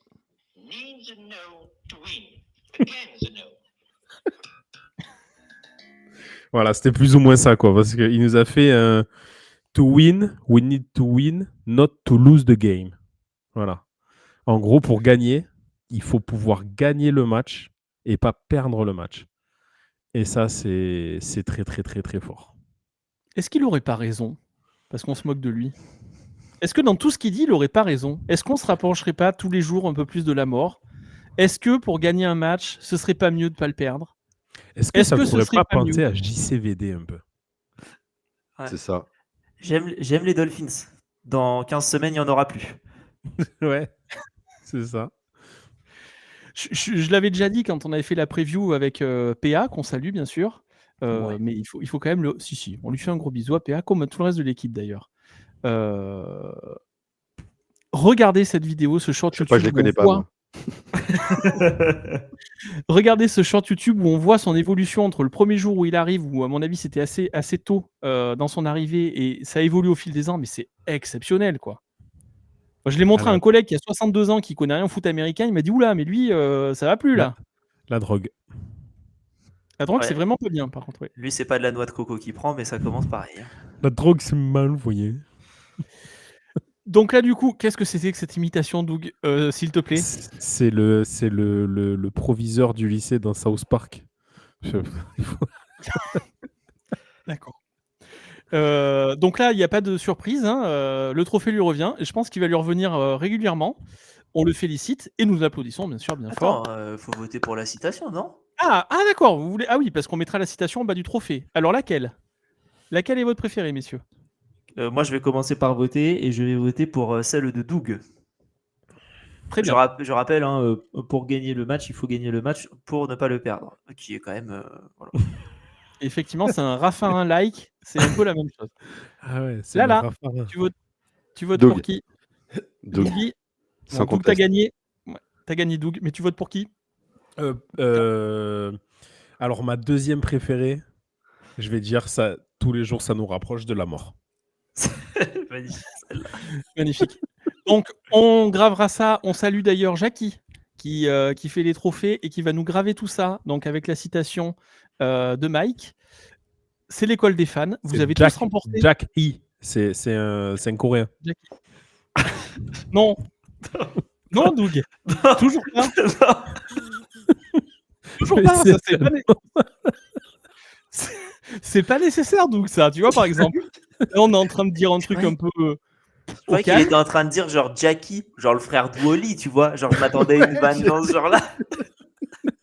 Voilà, c'était plus ou moins ça, quoi, parce qu'il nous a fait to win, we need to win, not to lose the game. Voilà. En gros, pour gagner, il faut pouvoir gagner le match et pas perdre le match. Et ça, c'est très, très, très, très fort. Est-ce qu'il n'aurait pas raison? Parce qu'on se moque de lui. est-ce que dans tout ce qu'il dit, il n'aurait pas raison? Est-ce qu'on se rapprocherait pas tous les jours un peu plus de la mort? Est-ce que pour gagner un match, ce serait pas mieux de pas le perdre? Est-ce que Est-ce ça que ne ce pourrait serait pas pas penser mieux? à JCVD un peu? Ouais. C'est ça. J'aime les Dolphins. Dans 15 semaines, il n'y en aura plus. Ouais, c'est ça. Je l'avais déjà dit quand on avait fait la preview avec PA, qu'on salue bien sûr. Ouais. Mais il faut quand même le. Si, on lui fait un gros bisou à PA, comme à tout le reste de l'équipe d'ailleurs. Regardez cette vidéo, ce short Je sais YouTube. pas, je les où connais on pas, voit- moi. Regardez ce short YouTube où on voit son évolution entre le premier jour où il arrive, où à mon avis c'était assez tôt dans son arrivée, et ça évolue au fil des ans, mais c'est exceptionnel quoi. Moi, je l'ai montré à Alors- un collègue qui a 62 ans, qui connaît rien au foot américain, il m'a dit oula, mais lui, ça va plus là. La drogue. La drogue, Ouais. c'est vraiment pas bien par contre. Ouais. Lui, c'est pas de la noix de coco qu'il prend, mais ça commence pareil. Hein. La drogue, c'est mal, vous voyez. Donc là, du coup, qu'est-ce que c'était que cette imitation, Doug, s'il te plaît? C'est le proviseur du lycée dans South Park. D'accord. Donc là, il n'y a pas de surprise. Hein, le trophée lui revient et je pense qu'il va lui revenir régulièrement. On le félicite et nous applaudissons bien sûr bien fort. Attends, faut voter pour la citation, non? Ah d'accord, vous voulez... Ah oui, parce qu'on mettra la citation en bas du trophée. Alors laquelle? Laquelle est votre préférée, messieurs? Moi, je vais commencer par voter et je vais voter pour celle de Doug. Très Je, bien. je rappelle, hein, pour gagner le match, il faut gagner le match pour ne pas le perdre. Qui est quand même. Voilà. Effectivement, c'est un Raffarin like, c'est un peu la même chose. Ah ouais, c'est Là, le là, Raffarin. tu votes Doug. pour qui? Doug. Dougie. Sans Bon, Doug, conteste. t'as gagné. Ouais, t'as gagné, Doug, mais tu votes pour qui? Alors, ma deuxième préférée, je vais dire ça, tous les jours, ça nous rapproche de la mort. Magnifique, celle-là. Magnifique. Donc, on gravera ça. On salue d'ailleurs Jackie qui fait les trophées et qui va nous graver tout ça. Donc, avec la citation de Mike. C'est l'école des fans. Vous C'est avez Jack, tous remporté. Jack E. C'est un Coréen. Jackie. Non. Non, Doug. Toujours pas. Toujours Mais pas. c'est Ça, c'est pas nécessaire, Doug, ça. Tu vois, par exemple. Là, on est en train de dire un truc Ouais. un peu. Je croyais qu'il était en train de dire genre Jackie, genre le frère d'Wally, tu vois. Genre, je m'attendais à une vanne dans ce genre-là.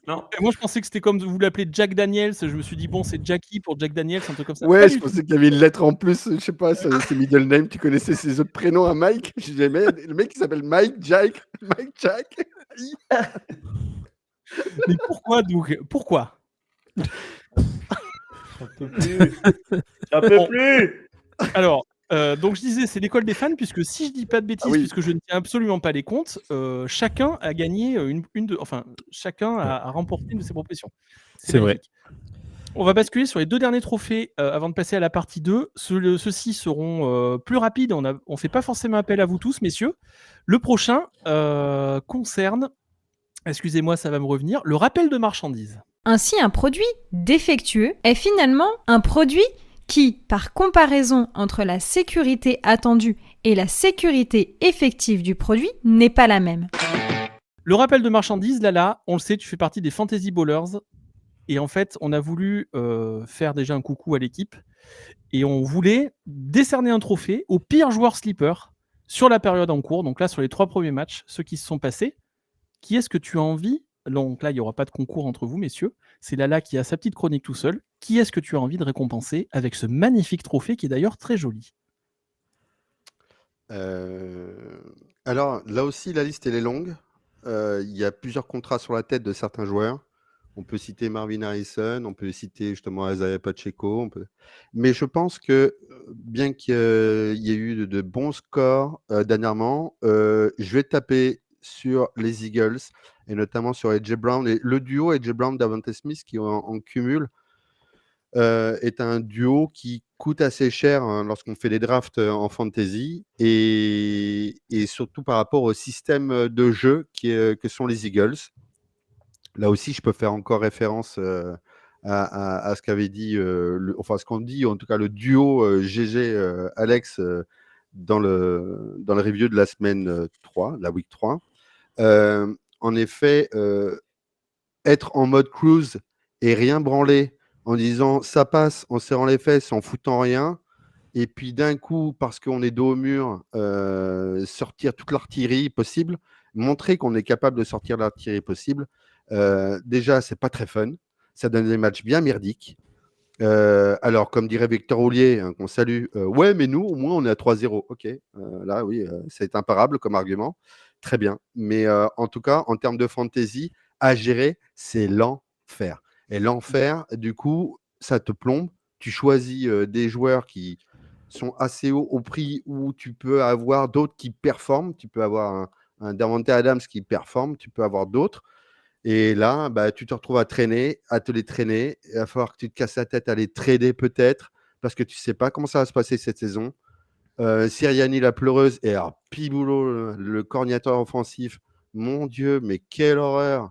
Non. Et moi, je pensais que c'était comme vous l'appelez Jack Daniels. Je me suis dit, bon, c'est Jackie pour Jack Daniels, un truc comme ça. Pas Ouais, je du tout. pensais qu'il y avait une lettre en plus, je sais pas, c'est middle name, tu connaissais ses autres prénoms à Mike? Je disais, mais le mec il s'appelle Mike, Jack, Mike, Jack. Mais pourquoi, Doug? Pourquoi? J'en peux plus. J'en peux plus. Alors, donc je disais, c'est l'école des fans, puisque si je dis pas de bêtises, Ah oui. puisque je ne tiens absolument pas les comptes, chacun a gagné chacun a remporté une de ses propositions. C'est vrai. magnifique. On va basculer sur les deux derniers trophées avant de passer à la partie 2. Ceux-ci seront plus rapides. On ne fait pas forcément appel à vous tous, messieurs. Le prochain concerne, excusez-moi, ça va me revenir, le rappel de marchandises. Ainsi, un produit défectueux est finalement un produit qui, par comparaison entre la sécurité attendue et la sécurité effective du produit, n'est pas la même. Le rappel de marchandises, Lala, on le sait, tu fais partie des Fantasy Ballers. Et en fait, on a voulu faire déjà un coucou à l'équipe. Et on voulait décerner un trophée au pire joueur sleeper sur la période en cours. Donc là, sur les 3 premiers matchs, ceux qui se sont passés. Qui est-ce que tu as envie? Donc là, il n'y aura pas de concours entre vous, messieurs. C'est Lala qui a sa petite chronique tout seul. Qui est-ce que tu as envie de récompenser avec ce magnifique trophée qui est d'ailleurs très joli? Alors, là aussi, la liste elle est longue. Il y a plusieurs contrats sur la tête de certains joueurs. On peut citer Marvin Harrison, on peut citer justement Isaiah Pacheco. Mais je pense que, bien qu'il y ait eu de bons scores dernièrement, je vais taper sur les Eagles et notamment sur AJ Brown. Et le duo AJ Brown-Davante Smith qui en cumul est un duo qui coûte assez cher lorsqu'on fait des drafts en fantasy et surtout par rapport au système de jeu que sont les Eagles. Là aussi, je peux faire encore référence à ce qu'avait dit, ce qu'on dit, en tout cas le duo GG Alex dans le review de la semaine 3, la week 3. En effet, être en mode cruise et rien branler en disant ça passe en serrant les fesses, en foutant rien, et puis d'un coup, parce qu'on est dos au mur, sortir toute l'artillerie possible, montrer qu'on est capable de sortir l'artillerie possible, déjà, c'est pas très fun. Ça donne des matchs bien merdiques. Alors, comme dirait Victor Houllier, qu'on salue, ouais, mais nous, au moins, on est à 3-0. Ok, là, oui, c'est imparable comme argument. Très bien. Mais en tout cas, en termes de fantasy, à gérer, c'est l'enfer. Et l'enfer, du coup, ça te plombe. Tu choisis des joueurs qui sont assez hauts au prix où tu peux avoir d'autres qui performent. Tu peux avoir un Davante Adams qui performe. Tu peux avoir d'autres. Et là, bah, tu te retrouves à te les traîner. Il va falloir que tu te casses la tête à les trader peut-être, parce que tu ne sais pas comment ça va se passer cette saison. Sirianni, la pleureuse, et alors, Piboulot, le coordinateur offensif. Mon Dieu, mais quelle horreur!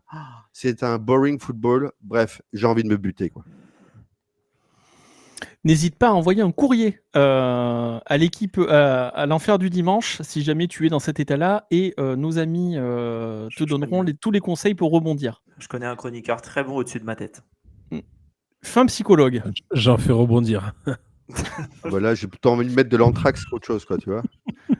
C'est un boring football. Bref, j'ai envie de me buter, quoi. N'hésite pas à envoyer un courrier à l'équipe, à l'enfer du dimanche, si jamais tu es dans cet état-là, et nos amis te donneront tous les conseils pour rebondir. Je connais un chroniqueur très bon au-dessus de ma tête. Fin psychologue. J'en fais rebondir. Bah là, j'ai plutôt envie de mettre de l'anthrax qu'autre chose, quoi, tu vois.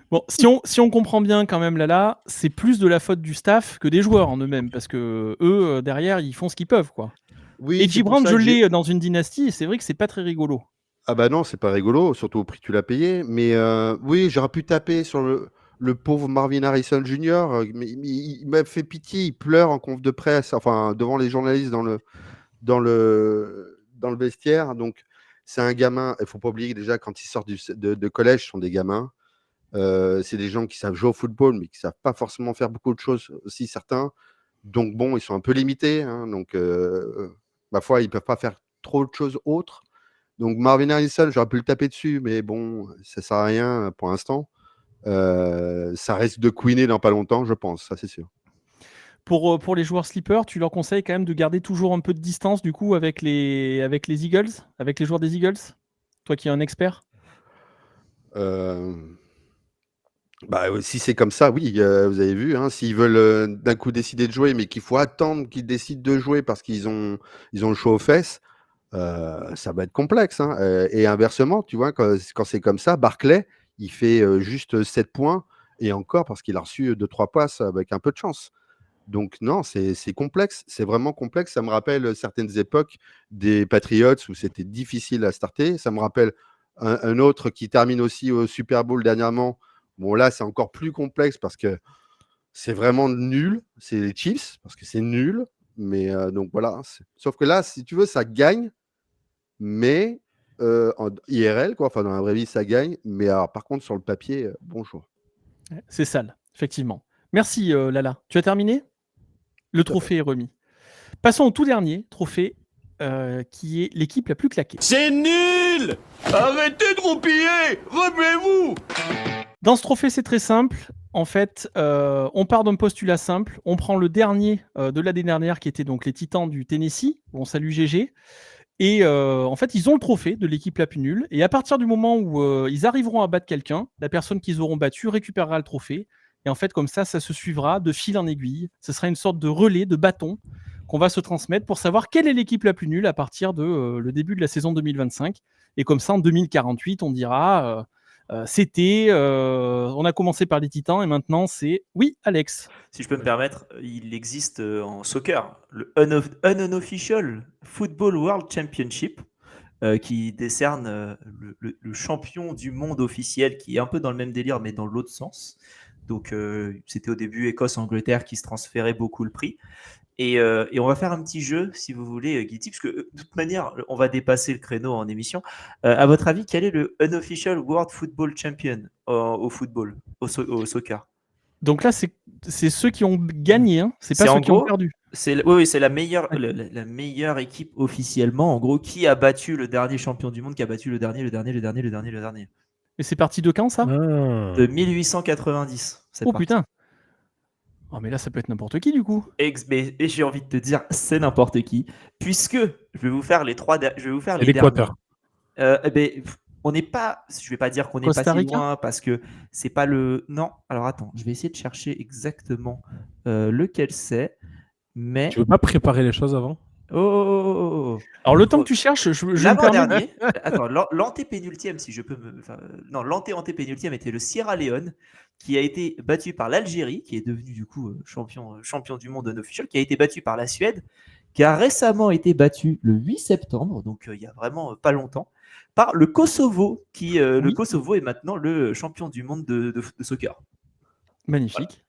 Bon, si on comprend bien quand même, Lala, c'est plus de la faute du staff que des joueurs en eux-mêmes, parce que eux, derrière, ils font ce qu'ils peuvent, quoi. Oui, Et c'est pour Gibran, ça je que j'ai- l'ai dans une dynastie, et c'est vrai que c'est pas très rigolo. Ah bah non, c'est pas rigolo, surtout au prix que tu l'as payé. Mais oui, j'aurais pu taper sur le pauvre Marvin Harrison Jr. Mais il m'a fait pitié, il pleure en conf de presse, enfin devant les journalistes dans le vestiaire. Donc c'est un gamin, il faut pas oublier que déjà quand ils sortent de collège, ce sont des gamins. C'est des gens qui savent jouer au football, mais qui savent pas forcément faire beaucoup de choses aussi, certains. Donc bon, ils sont un peu limités, hein, donc ma foi, ils peuvent pas faire trop de choses autres. Donc Marvin Harrison, j'aurais pu le taper dessus, mais bon, ça sert à rien pour l'instant. Ça risque de queener dans pas longtemps, je pense, ça c'est sûr. Pour les joueurs sleepers, tu leur conseilles quand même de garder toujours un peu de distance du coup avec les Eagles, avec les joueurs des Eagles. Toi qui es un expert. Bah, si c'est comme ça, oui, vous avez vu, hein, s'ils veulent d'un coup décider de jouer, mais qu'il faut attendre qu'ils décident de jouer parce qu'ils ont le chaud aux fesses, ça va être complexe, hein. Et inversement, tu vois, quand c'est comme ça, Barclay, il fait juste 7 points, et encore parce qu'il a reçu 2-3 passes avec un peu de chance. Donc non, c'est complexe, c'est vraiment complexe. Ça me rappelle certaines époques des Patriots où c'était difficile à starter. Ça me rappelle un autre qui termine aussi au Super Bowl dernièrement. Bon, là, c'est encore plus complexe parce que c'est vraiment nul. C'est les Chiefs parce que c'est nul. Mais donc voilà. Sauf que là, si tu veux, ça gagne, mais en IRL, quoi. Enfin, dans la vraie vie, ça gagne. Mais alors, par contre, sur le papier, bonjour. C'est sale, effectivement. Merci Lala. Tu as terminé? Le trophée est remis. Passons au tout dernier trophée, qui est l'équipe la plus claquée. C'est nul! Arrêtez de roupiller! Remuez-vous! Dans ce trophée, c'est très simple. En fait, on part d'un postulat simple. On prend le dernier de l'année dernière, qui était donc les Titans du Tennessee. On salue GG. Et en fait, ils ont le trophée de l'équipe la plus nulle. Et à partir du moment où ils arriveront à battre quelqu'un, la personne qu'ils auront battue récupérera le trophée. Et en fait, comme ça se suivra de fil en aiguille. Ce sera une sorte de relais, de bâton qu'on va se transmettre pour savoir quelle est l'équipe la plus nulle à partir de le début de la saison 2025. Et comme ça, en 2048, on dira on a commencé par les Titans et maintenant c'est... Oui, Alex. Si je peux me permettre, il existe en soccer le Unofficial Football World Championship qui décerne le champion du monde officiel qui est un peu dans le même délire mais dans l'autre sens. Donc c'était au début Écosse-Angleterre qui se transférait beaucoup le prix. Et on va faire un petit jeu, si vous voulez, Guilty, parce que de toute manière, on va dépasser le créneau en émission. À votre avis, quel est le Unofficial World Football Champion au football, au soccer? Donc là, c'est ceux qui ont gagné, hein. C'est pas ceux qui ont perdu. Oui, c'est la meilleure équipe officiellement. En gros, qui a battu le dernier champion du monde, qui a battu le dernier. Et c'est parti de quand, ça? De 1890. Oh putain. Oh mais là ça peut être n'importe qui du coup. Et j'ai envie de te dire c'est n'importe qui, puisque je vais vous faire les trois. Je vais vous faire les l'Équateur. On n'est pas. Je vais pas dire qu'on n'est pas si loin parce que c'est pas le. Non. Alors attends, je vais essayer de chercher exactement lequel c'est. Mais tu veux pas préparer les choses avant? Alors, le temps que tu cherches, je me permets. L'avant-dernier, attends, l'antépénultième, si je peux me. Non, l'antépénultième était le Sierra Leone, qui a été battu par l'Algérie, qui est devenu du coup champion du monde unofficial, qui a été battu par la Suède, qui a récemment été battu le 8 septembre, donc il y a vraiment pas longtemps, par le Kosovo, le Kosovo est maintenant le champion du monde de soccer. Magnifique. Voilà.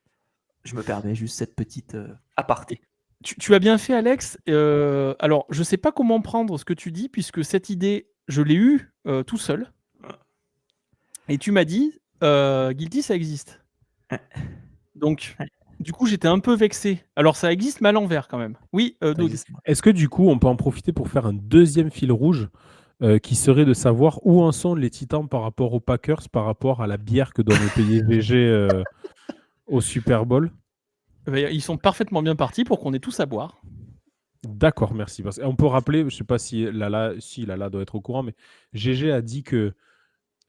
Je me permets juste cette petite aparté. Tu as bien fait, Alex. Alors, je ne sais pas comment prendre ce que tu dis, puisque cette idée, je l'ai eue tout seul. Et tu m'as dit, Guilty, ça existe. Donc, du coup, j'étais un peu vexé. Alors, ça existe, mais à l'envers quand même. Oui, Doug. Est-ce que du coup, on peut en profiter pour faire un deuxième fil rouge qui serait de savoir où en sont les Titans par rapport aux Packers, par rapport à la bière que doit nous payer VG au Super Bowl? Ils sont parfaitement bien partis pour qu'on ait tous à boire. D'accord, merci. On peut rappeler, je ne sais pas si Lala doit être au courant, mais GG a dit que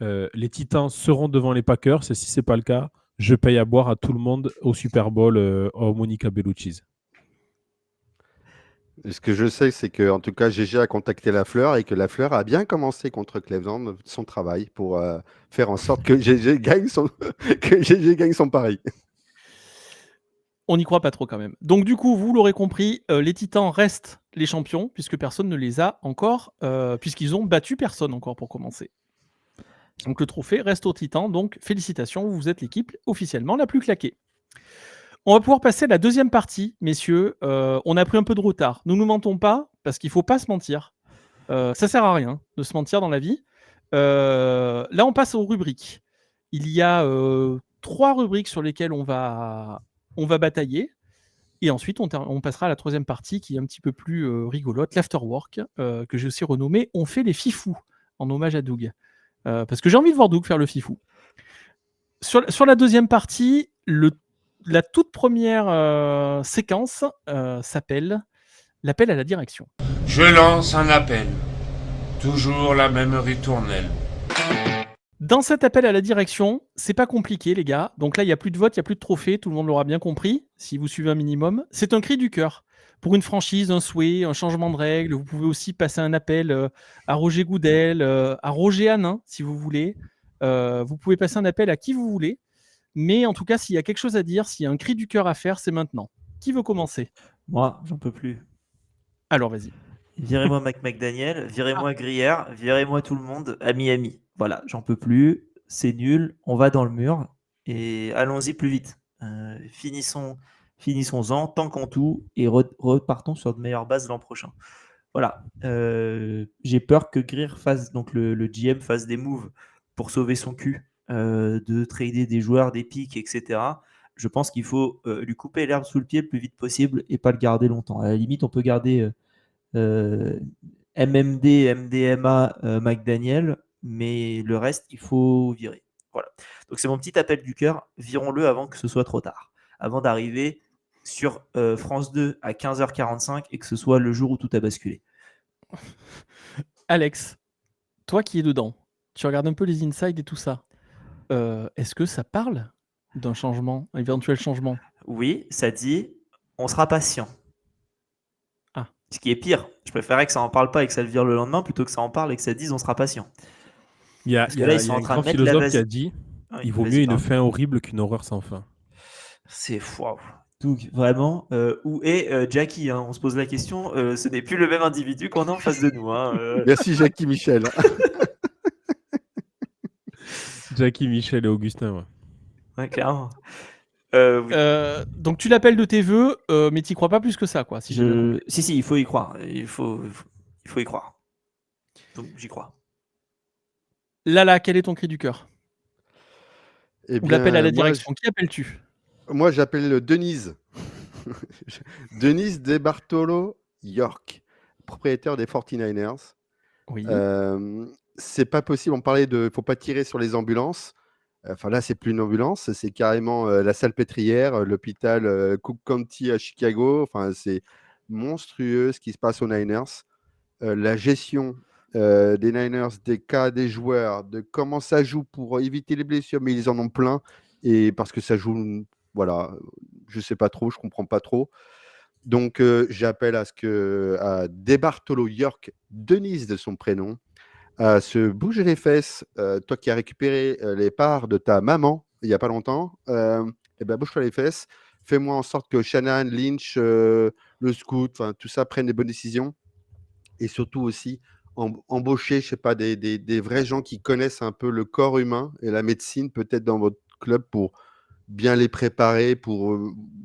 les Titans seront devant les Packers, et si ce n'est pas le cas, je paye à boire à tout le monde au Super Bowl au Monica Bellucci's. Et ce que je sais, c'est que en tout cas, GG a contacté Lafleur et que Lafleur a bien commencé contre Cleveland son travail pour faire en sorte que GG gagne son pari. On n'y croit pas trop quand même. Donc du coup, vous l'aurez compris, les Titans restent les champions, puisque personne ne les a encore, puisqu'ils ont battu personne encore pour commencer. Donc le trophée reste aux Titans, donc félicitations, vous êtes l'équipe officiellement la plus claquée. On va pouvoir passer à la deuxième partie, messieurs. On a pris un peu de retard. Nous ne mentons pas, parce qu'il ne faut pas se mentir. Ça ne sert à rien de se mentir dans la vie. Là, on passe aux rubriques. Il y a 3 rubriques sur lesquelles on va batailler. Et ensuite, on passera à la troisième partie qui est un petit peu plus rigolote, l'afterwork, que j'ai aussi renommé « On fait les fifous » en hommage à Doug. Parce que j'ai envie de voir Doug faire le fifou. Sur la deuxième partie, la toute première séquence s'appelle l'appel à la direction. Je lance un appel. Toujours la même ritournelle. Dans cet appel à la direction, c'est pas compliqué, les gars. Donc là, il n'y a plus de vote, il n'y a plus de trophée, tout le monde l'aura bien compris, si vous suivez un minimum. C'est un cri du cœur. Pour une franchise, un souhait, un changement de règle. Vous pouvez aussi passer un appel à Roger Goudel, à Roger Hanin, si vous voulez. Vous pouvez passer un appel à qui vous voulez. Mais en tout cas, s'il y a quelque chose à dire, s'il y a un cri du cœur à faire, c'est maintenant. Qui veut commencer? Moi, j'en peux plus. Alors, vas-y. Virez-moi McDaniel, virez-moi Grière, virez-moi tout le monde à Miami. Voilà, j'en peux plus, c'est nul, on va dans le mur et allons-y plus vite. Finissons-en, tankons tout et repartons sur de meilleures bases l'an prochain. Voilà, j'ai peur que Grier fasse, donc le GM fasse des moves pour sauver son cul, de trader des joueurs, des pics, etc. Je pense qu'il faut lui couper l'herbe sous le pied le plus vite possible et pas le garder longtemps. À la limite, on peut garder MMD, MDMA, McDaniel, mais le reste, il faut virer. Voilà. Donc c'est mon petit appel du cœur, virons-le avant que ce soit trop tard, avant d'arriver sur France 2 à 15h45 et que ce soit le jour où tout a basculé. Alex, toi qui es dedans, tu regardes un peu les insides et tout ça. Est-ce que ça parle d'un changement, un éventuel changement? Oui, ça dit on sera patient. Ce qui est pire, je préférais que ça en parle pas et que ça le vire le lendemain plutôt que ça en parle et que ça dise on sera patient. Il y a un grand philosophe qui a dit il vaut mieux une fin horrible qu'une horreur sans fin. C'est fou. Donc vraiment, où est Jackie, hein, on se pose la question, ce n'est plus le même individu qu'on a en face de nous. Hein, Merci Jackie Michel. Jackie, Michel et Augustin. Ouais. Ouais, clairement. Oui. Donc tu l'appelles de tes voeux, mais tu n'y crois pas plus que ça, quoi. Si, il faut y croire. Il faut y croire. Donc j'y crois. Lala, quel est ton cri du cœur? Ou l'appel à la direction? Qui appelles-tu? Moi, j'appelle Denise. Denise De Bartolo York, propriétaire des 49ers. Oui. C'est pas possible. On parlait de faut pas tirer sur les ambulances. Enfin là, c'est plus une ambulance, c'est carrément la Salpêtrière, l'hôpital Cook County à Chicago. Enfin, c'est monstrueux ce qui se passe aux Niners. La gestion des Niners, des cas des joueurs, de comment ça joue pour éviter les blessures, mais ils en ont plein. Et parce que ça joue, voilà, je sais pas trop, je comprends pas trop. Donc, j'appelle à Debartolo York, Denise de son prénom, à se bouger les fesses. Toi qui as récupéré les parts de ta maman il n'y a pas longtemps, bouge-toi les fesses. Fais-moi en sorte que Shannon, Lynch, le scout, tout ça prenne des bonnes décisions. Et surtout aussi, embaucher, je sais pas, des vrais gens qui connaissent un peu le corps humain et la médecine, peut-être dans votre club, pour bien les préparer,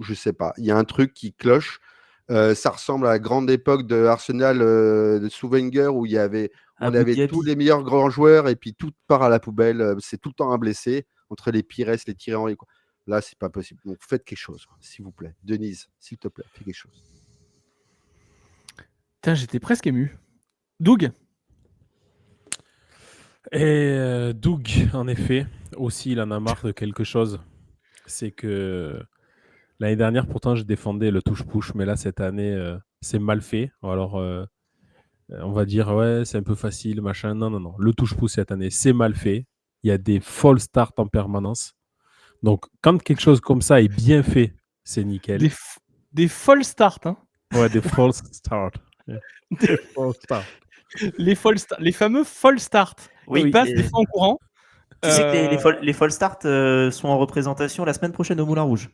je sais pas. Il y a un truc qui cloche. Ça ressemble à la grande époque de Arsenal de sous Wenger où on avait tous les meilleurs grands joueurs et puis tout part à la poubelle. C'est tout le temps un blessé entre les Pires, les Thierry Henry. Là, c'est pas possible. Donc, faites quelque chose, s'il vous plaît. Denise, s'il te plaît, fais quelque chose. Putain, j'étais presque ému. Doug. Et Doug, en effet, aussi, il en a marre de quelque chose. C'est que l'année dernière, pourtant, je défendais le touche-push, mais là, cette année, c'est mal fait. Alors, on va dire, ouais, c'est un peu facile, machin. Non. Le touche-push cette année, c'est mal fait. Il y a des false starts en permanence. Donc, quand quelque chose comme ça est bien fait, c'est nickel. Des false starts, hein. Ouais, des false starts. Des false starts. Les fameux false starts. Oui, ils passent des fois en courant. Tu sais que les false starts sont en représentation la semaine prochaine au Moulin Rouge.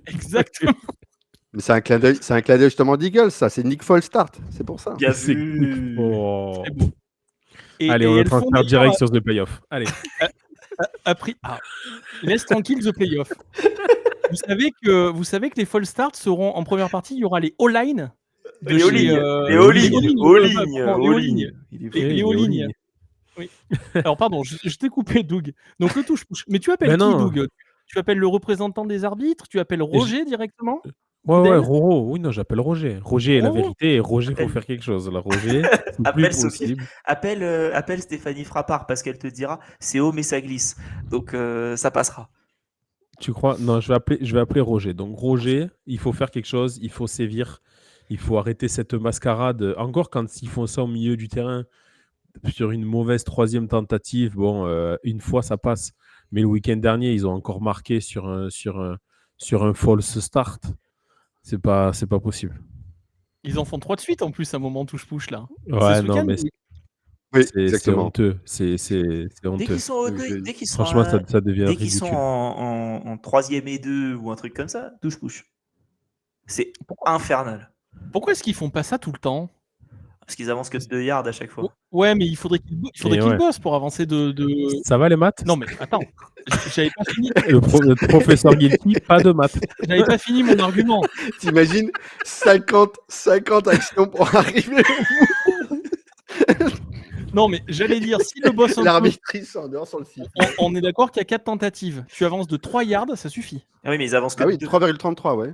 Exactement. Mais c'est un clin d'œil justement d'Eagles, ça. C'est Nick Falstart, c'est pour ça. Bien vu. Oh. C'est beau. Allez, on le transfère direct sur The Playoff. Allez. Laisse tranquille The Playoff. Vous savez que les false starts seront en première partie. Il y aura les all-line. Les all-lignes. Oui. Alors pardon, je t'ai coupé, Doug. Donc le touche-push. Mais tu appelles qui, Doug? Tu appelles le représentant des arbitres? Tu appelles Roger directement? Ouais, Roro. Oui, non, j'appelle Roger. Roger est la vérité et Roger, il faut faire quelque chose. Là, Roger, c'est plus possible. Appelle Stéphanie Frappard parce qu'elle te dira c'est haut mais ça glisse. Donc ça passera. Tu crois? Non, je vais appeler Roger. Donc Roger, il faut faire quelque chose, il faut sévir, il faut arrêter cette mascarade. Encore quand ils font ça au milieu du terrain, sur une mauvaise troisième tentative, une fois ça passe. Mais le week-end dernier, ils ont encore marqué sur un false start. C'est pas possible. Ils en font 3 de suite en plus à un moment touche-push là. Ouais, non, mais c'est honteux. C'est honteux. Dès qu'ils sont franchement, ça devient ridicule. Dès qu'ils sont en 3e et 2 ou un truc comme ça, touche-push. C'est infernal. Pourquoi est-ce qu'ils font pas ça tout le temps? Parce qu'ils avancent que de 2 yards à chaque fois. Ouais, mais il faudrait qu'ils bossent pour avancer de... Ça va les maths? Non, mais attends. J'avais pas fini. Le professeur Guilty, pas de maths. J'avais pas fini mon argument. T'imagines 50 actions pour arriver au bout. Non, mais j'allais dire, si le boss... L'arbitrice en dehors sur le site. On est d'accord qu'il y a 4 tentatives. Tu avances de 3 yards, ça suffit. Ah oui, mais ils avancent que 3,33, ouais.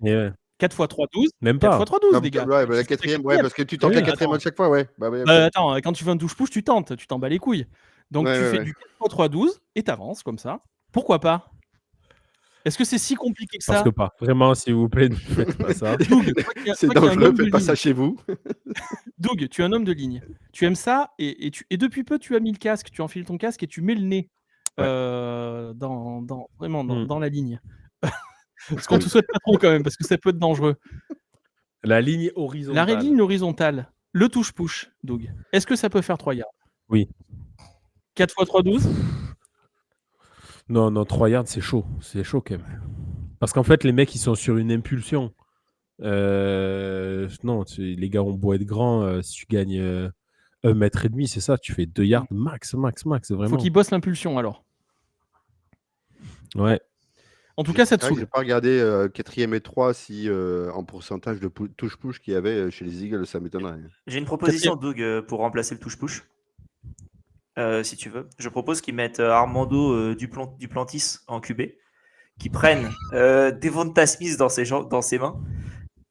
Et ouais. 4 x 3, 12. Même pas. 4 x 3, 12, les gars. Ouais, la quatrième, parce que tu tentes la quatrième à chaque fois, ouais. Attends, quand tu veux un touche-push, tu t'en bats les couilles. Donc tu fais du 4 x 3, 12 et t'avances comme ça. Pourquoi pas? Est-ce que c'est si compliqué que ça? Parce que pas. Vraiment, s'il vous plaît, ne faites pas ça. Doug, c'est dangereux, faites pas ça chez vous. Doug, tu es un homme de ligne. Tu aimes ça et depuis peu, tu as mis le casque. Tu enfiles ton casque et tu mets le nez dans la ligne. Parce qu'on te souhaite pas trop quand même, parce que ça peut être dangereux. La ligne horizontale. La ligne horizontale. Le touche-push, Doug. Est-ce que ça peut faire 3 yards? Oui. 4 x 3, 12? Non, 3 yards, c'est chaud. C'est chaud quand même. Parce qu'en fait, les mecs, ils sont sur une impulsion. Non, les gars ont beau être grands. Si tu gagnes 1,5 mètre, c'est ça. Tu fais 2 yards max. Vraiment. Faut qu'ils bossent l'impulsion alors. Ouais. En tout cas, ça te saoule. Je n'ai pas regardé 4e et 3 si en pourcentage de touche-push qu'il y avait chez les Eagles, ça m'étonnerait. J'ai une proposition, Doug, pour remplacer le touche-push. Si tu veux. Je propose qu'ils mettent Armando Duplantis en QB, qu'ils prennent Devonta Smith dans ses mains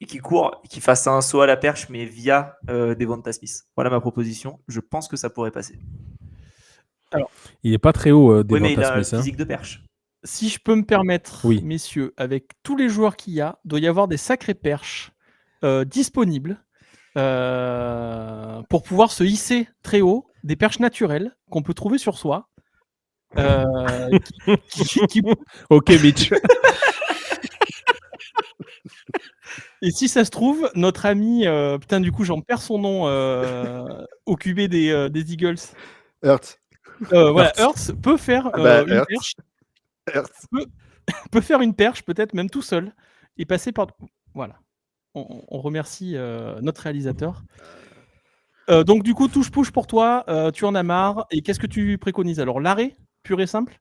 et qu'ils courent, qu'ils fassent un saut à la perche, mais via Devonta Smith. Voilà ma proposition. Je pense que ça pourrait passer. Alors, il n'est pas très haut, Devonta oui, mais il a Smith. un physique de perche. Si je peux me permettre, messieurs, avec tous les joueurs qu'il y a, doit y avoir des sacrées perches disponibles pour pouvoir se hisser très haut, des perches naturelles qu'on peut trouver sur soi. Ok, Mitch. Et si ça se trouve, notre ami, putain, du coup, j'en perds son nom, au QB des Eagles. Hurts. Voilà, Hurts peut faire une Hurts. perche. Hurts. Peut faire une perche, peut-être même tout seul, et passer par. Voilà. On remercie notre réalisateur. Donc, du coup, touche-pouche pour toi, tu en as marre. Et qu'est-ce que tu préconises alors? L'arrêt, pur et simple?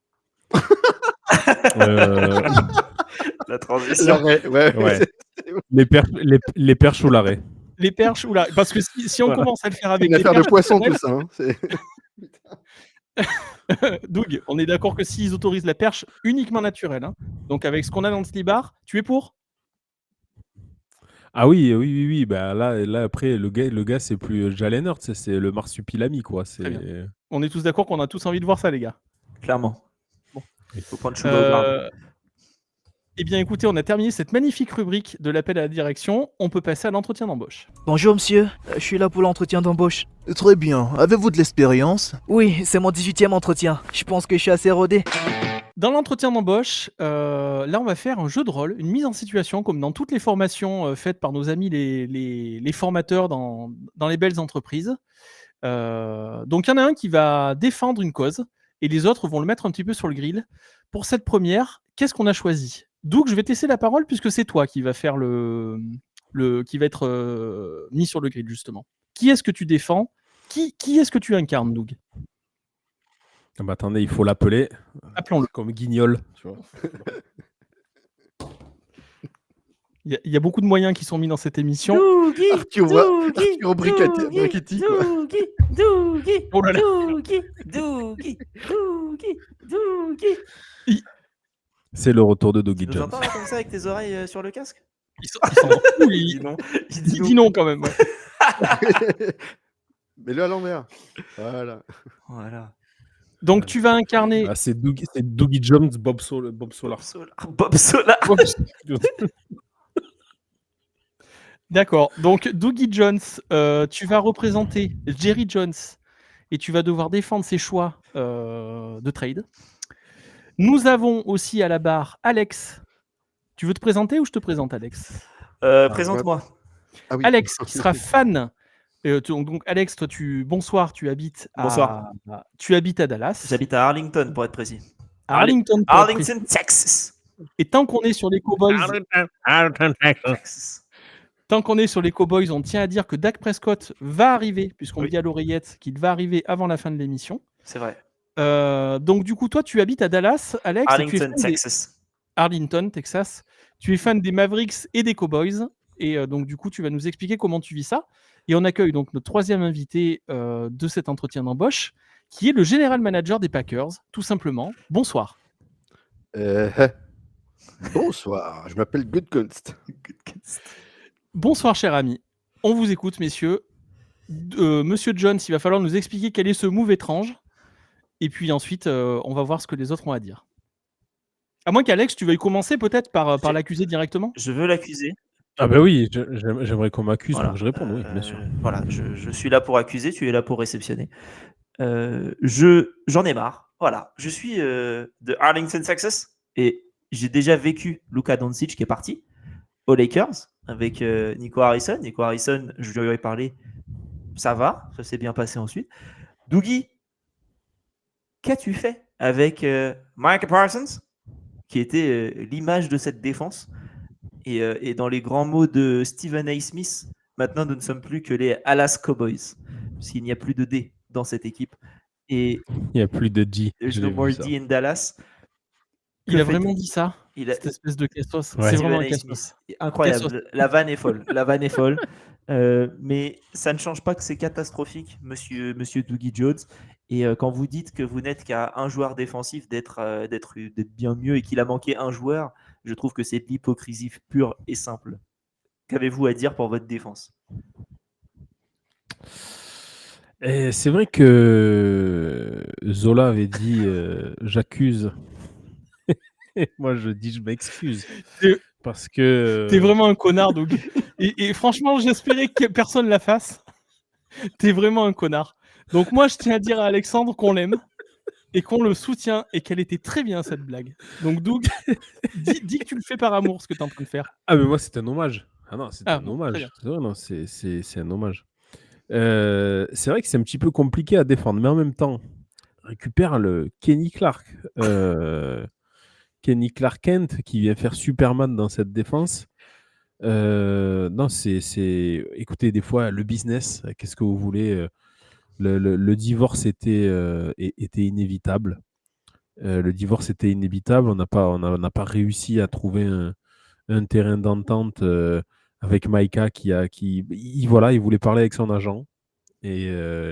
La transition. L'arrêt, ouais. Ouais. Les perches ou l'arrêt. Les perches ou l'arrêt. Parce que si on Voilà. commence à le faire avec Une les affaire de perches poisson, tout personnelles- ça. Hein. Doug, on est d'accord que s'ils autorisent la perche uniquement naturelle, hein, donc avec ce qu'on a dans le slibard, tu es pour? Ah oui. Bah là après, le gars c'est plus Jalen Hurts, c'est le marsupilami, quoi. Très bien. On est tous d'accord qu'on a tous envie de voir ça, les gars. Clairement. Bon. Il faut prendre Chouba au garde. Eh bien, écoutez, on a terminé cette magnifique rubrique de l'appel à la direction. On peut passer à l'entretien d'embauche. Bonjour monsieur, je suis là pour l'entretien d'embauche. Très bien, avez-vous de l'expérience? Oui, c'est mon 18e entretien. Je pense que je suis assez rodé. Dans l'entretien d'embauche, là, on va faire un jeu de rôle, une mise en situation, comme dans toutes les formations faites par nos amis les formateurs dans les belles entreprises. Donc, il y en a un qui va défendre une cause et les autres vont le mettre un petit peu sur le grill. Pour cette première, qu'est-ce qu'on a choisi? Doug, je vais te laisser la parole puisque c'est toi qui va faire qui va être mis sur le grill, justement. Qui est-ce que tu défends? Qui est-ce que tu incarnes, Doug? Ah bah attendez, il faut l'appeler. Appelons-le. Comme Guignol, tu vois. Il y a beaucoup de moyens qui sont mis dans cette émission. Arthur Brachetti, quoi. Oh là là. C'est le retour de Dougie Tu nous Jones. entends là, comme ça avec tes oreilles sur le casque? Il s'en fout, Il dit non. il dit non quand même. Ouais. Mets-le à l'envers. Voilà. Voilà. Donc tu vas incarner. Ah, c'est Dougie Jones, Bob Solar. Bob Solar. D'accord. Donc Dougie Jones, tu vas représenter Jerry Jones et tu vas devoir défendre ses choix de trade. Nous avons aussi à la barre Alex. Tu veux te présenter ou je te présente, Alex? Présente-moi. Ah oui. Alex, qui sera fan. Donc Alex, toi, bonsoir, tu habites à... Bonsoir. Tu habites à Dallas. J'habite à Arlington, pour être précis. À Arlington, pour être Arlington, précis. Texas. Et tant qu'on est sur les Cowboys... Tant qu'on est sur les Cowboys, on tient à dire que Dak Prescott va arriver, puisqu'on dit à l'oreillette qu'il va arriver avant la fin de l'émission. C'est vrai. Donc du coup, toi, tu habites à Dallas, Alex. et tu es Arlington, fan Texas. Arlington, Texas. Tu es fan des Mavericks et des Cowboys. Et donc du coup, tu vas nous expliquer comment tu vis ça. Et on accueille donc notre troisième invité de cet entretien d'embauche, qui est le général manager des Packers, tout simplement. Bonsoir. Bonsoir, je m'appelle Goodkunst. Bonsoir, cher ami. On vous écoute, messieurs. Monsieur Jones, il va falloir nous expliquer quel est ce move étrange. Et puis ensuite, on va voir ce que les autres ont à dire. À moins qu'Alex, tu veuilles commencer peut-être par l'accuser directement. Je veux l'accuser. Ah bah oui, j'aimerais qu'on m'accuse Voilà. pour que je réponde, oui, bien sûr. Voilà, je suis là pour accuser, tu es là pour réceptionner. J'en ai marre. Voilà, je suis de Arlington, Texas, et j'ai déjà vécu Luka Doncic qui est parti aux Lakers avec Nico Harrison. Nico Harrison, je lui ai parlé, ça s'est bien passé ensuite. Dougie, qu'as-tu fait avec Micah Parsons, qui était l'image de cette défense? Et dans les grands mots de Stephen A. Smith, maintenant nous ne sommes plus que les Dallas Cowboys, s'il n'y a plus de D dans cette équipe. Et il n'y a plus de D. No more D in Dallas. Il a vraiment dit ça, cette espèce de cassos. Ouais. C'est vraiment un Stephen A. cassos. Smith. Incroyable. La vanne est folle. La vanne est folle. Mais ça ne change pas que c'est catastrophique, monsieur Dougie Jones. Et quand vous dites que vous n'êtes qu'à un joueur défensif d'être bien mieux et qu'il a manqué un joueur, je trouve que c'est de l'hypocrisie pure et simple. Qu'avez-vous à dire pour votre défense? Et c'est vrai que Zola avait dit j'accuse. Et moi je dis je m'excuse. Parce que. T'es vraiment un connard, Doug. Et franchement, j'espérais que personne la fasse. T'es vraiment un connard. Donc moi, je tiens à dire à Alexandre qu'on l'aime et qu'on le soutient et qu'elle était très bien cette blague. Donc Doug, dis que tu le fais par amour, ce que t'es en train de faire. Ah mais moi c'est un hommage. Ah non, c'est Ah un bon, très bien. hommage. C'est vrai, non, c'est un hommage. C'est vrai que c'est un petit peu compliqué à défendre, mais en même temps, récupère le Kenny Clark. Kenny Clark Kent qui vient faire Superman dans cette défense. Non, écoutez, des fois, le business, qu'est-ce que vous voulez le divorce était inévitable. Le divorce était inévitable. On n'a pas réussi à trouver un terrain d'entente avec Maïka il voulait parler avec son agent. Et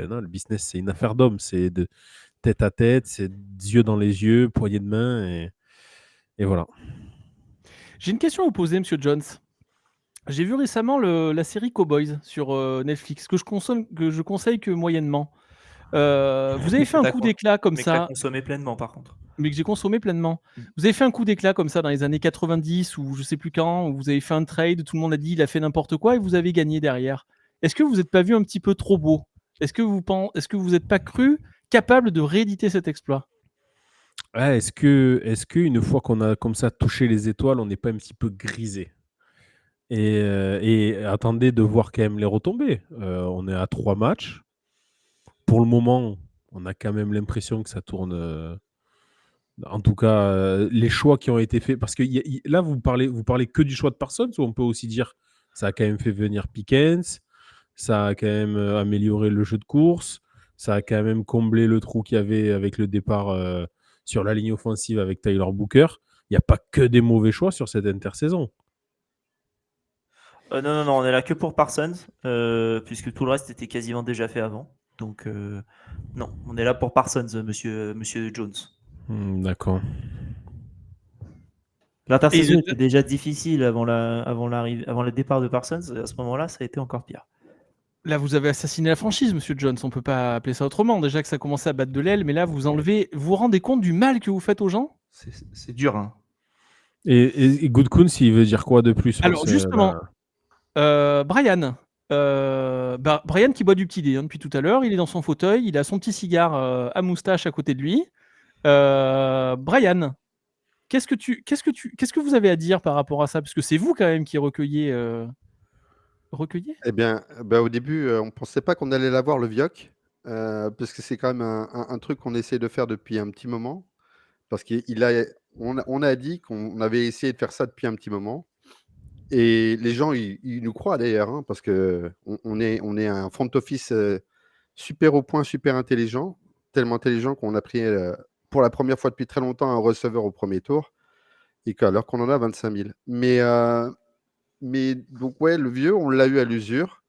non, le business, c'est une affaire d'homme. C'est de tête à tête, c'est yeux dans les yeux, poignée de main. Et voilà. J'ai une question à vous poser, Monsieur Jones. J'ai vu récemment la série Cowboys sur Netflix, que je conseille que moyennement. Vous avez fait un coup d'éclat comme Mais que t'as ça. consommé pleinement, par contre. Mais que j'ai consommé pleinement. Vous avez fait un coup d'éclat comme ça dans les années 90 ou je sais plus quand, où vous avez fait un trade, tout le monde a dit il a fait n'importe quoi et vous avez gagné derrière. Est-ce que vous n'êtes pas vu un petit peu trop beau? Est-ce que vous n'êtes pas cru capable de rééditer cet exploit? Ouais, est-ce que une fois qu'on a comme ça touché les étoiles, on n'est pas un petit peu grisé? Et attendez de voir quand même les retombées. On est à 3 matchs. Pour le moment, on a quand même l'impression que ça tourne. En tout cas, les choix qui ont été faits. Parce que là, vous parlez que du choix de Parsons, ou on peut aussi dire ça a quand même fait venir Pickens, ça a quand même amélioré le jeu de course, ça a quand même comblé le trou qu'il y avait avec le départ sur la ligne offensive avec Tyler Booker. Il n'y a pas que des mauvais choix sur cette intersaison. Non, on est là que pour Parsons, puisque tout le reste était quasiment déjà fait avant. Donc, non, on est là pour Parsons, monsieur Jones. D'accord. L'intersaison était déjà difficile avant le départ de Parsons. À ce moment-là, ça a été encore pire. Là, vous avez assassiné la franchise, Monsieur Jones. On peut pas appeler ça autrement. Déjà que ça commençait à battre de l'aile, mais là, vous vous rendez compte du mal que vous faites aux gens? C'est dur, hein. Et Goodkun, s'il veut dire quoi de plus? Alors, justement, Brian. Brian qui boit du petit thé depuis tout à l'heure. Il est dans son fauteuil. Il a son petit cigare à moustache à côté de lui. Brian, qu'est-ce que vous avez à dire par rapport à ça? Parce que c'est vous quand même qui recueillez. Eh bien, au début, on ne pensait pas qu'on allait l'avoir, le Vioc, parce que c'est quand même un truc qu'on essaie de faire depuis un petit moment. Parce on a dit qu'on avait essayé de faire ça depuis un petit moment. Et les gens, ils nous croient d'ailleurs, hein, parce qu'on est un front office super au point, super intelligent, tellement intelligent qu'on a pris pour la première fois depuis très longtemps un receveur au premier tour, et alors qu'on en a 25 000. Mais donc, ouais, le vieux, on l'a eu à l'usure.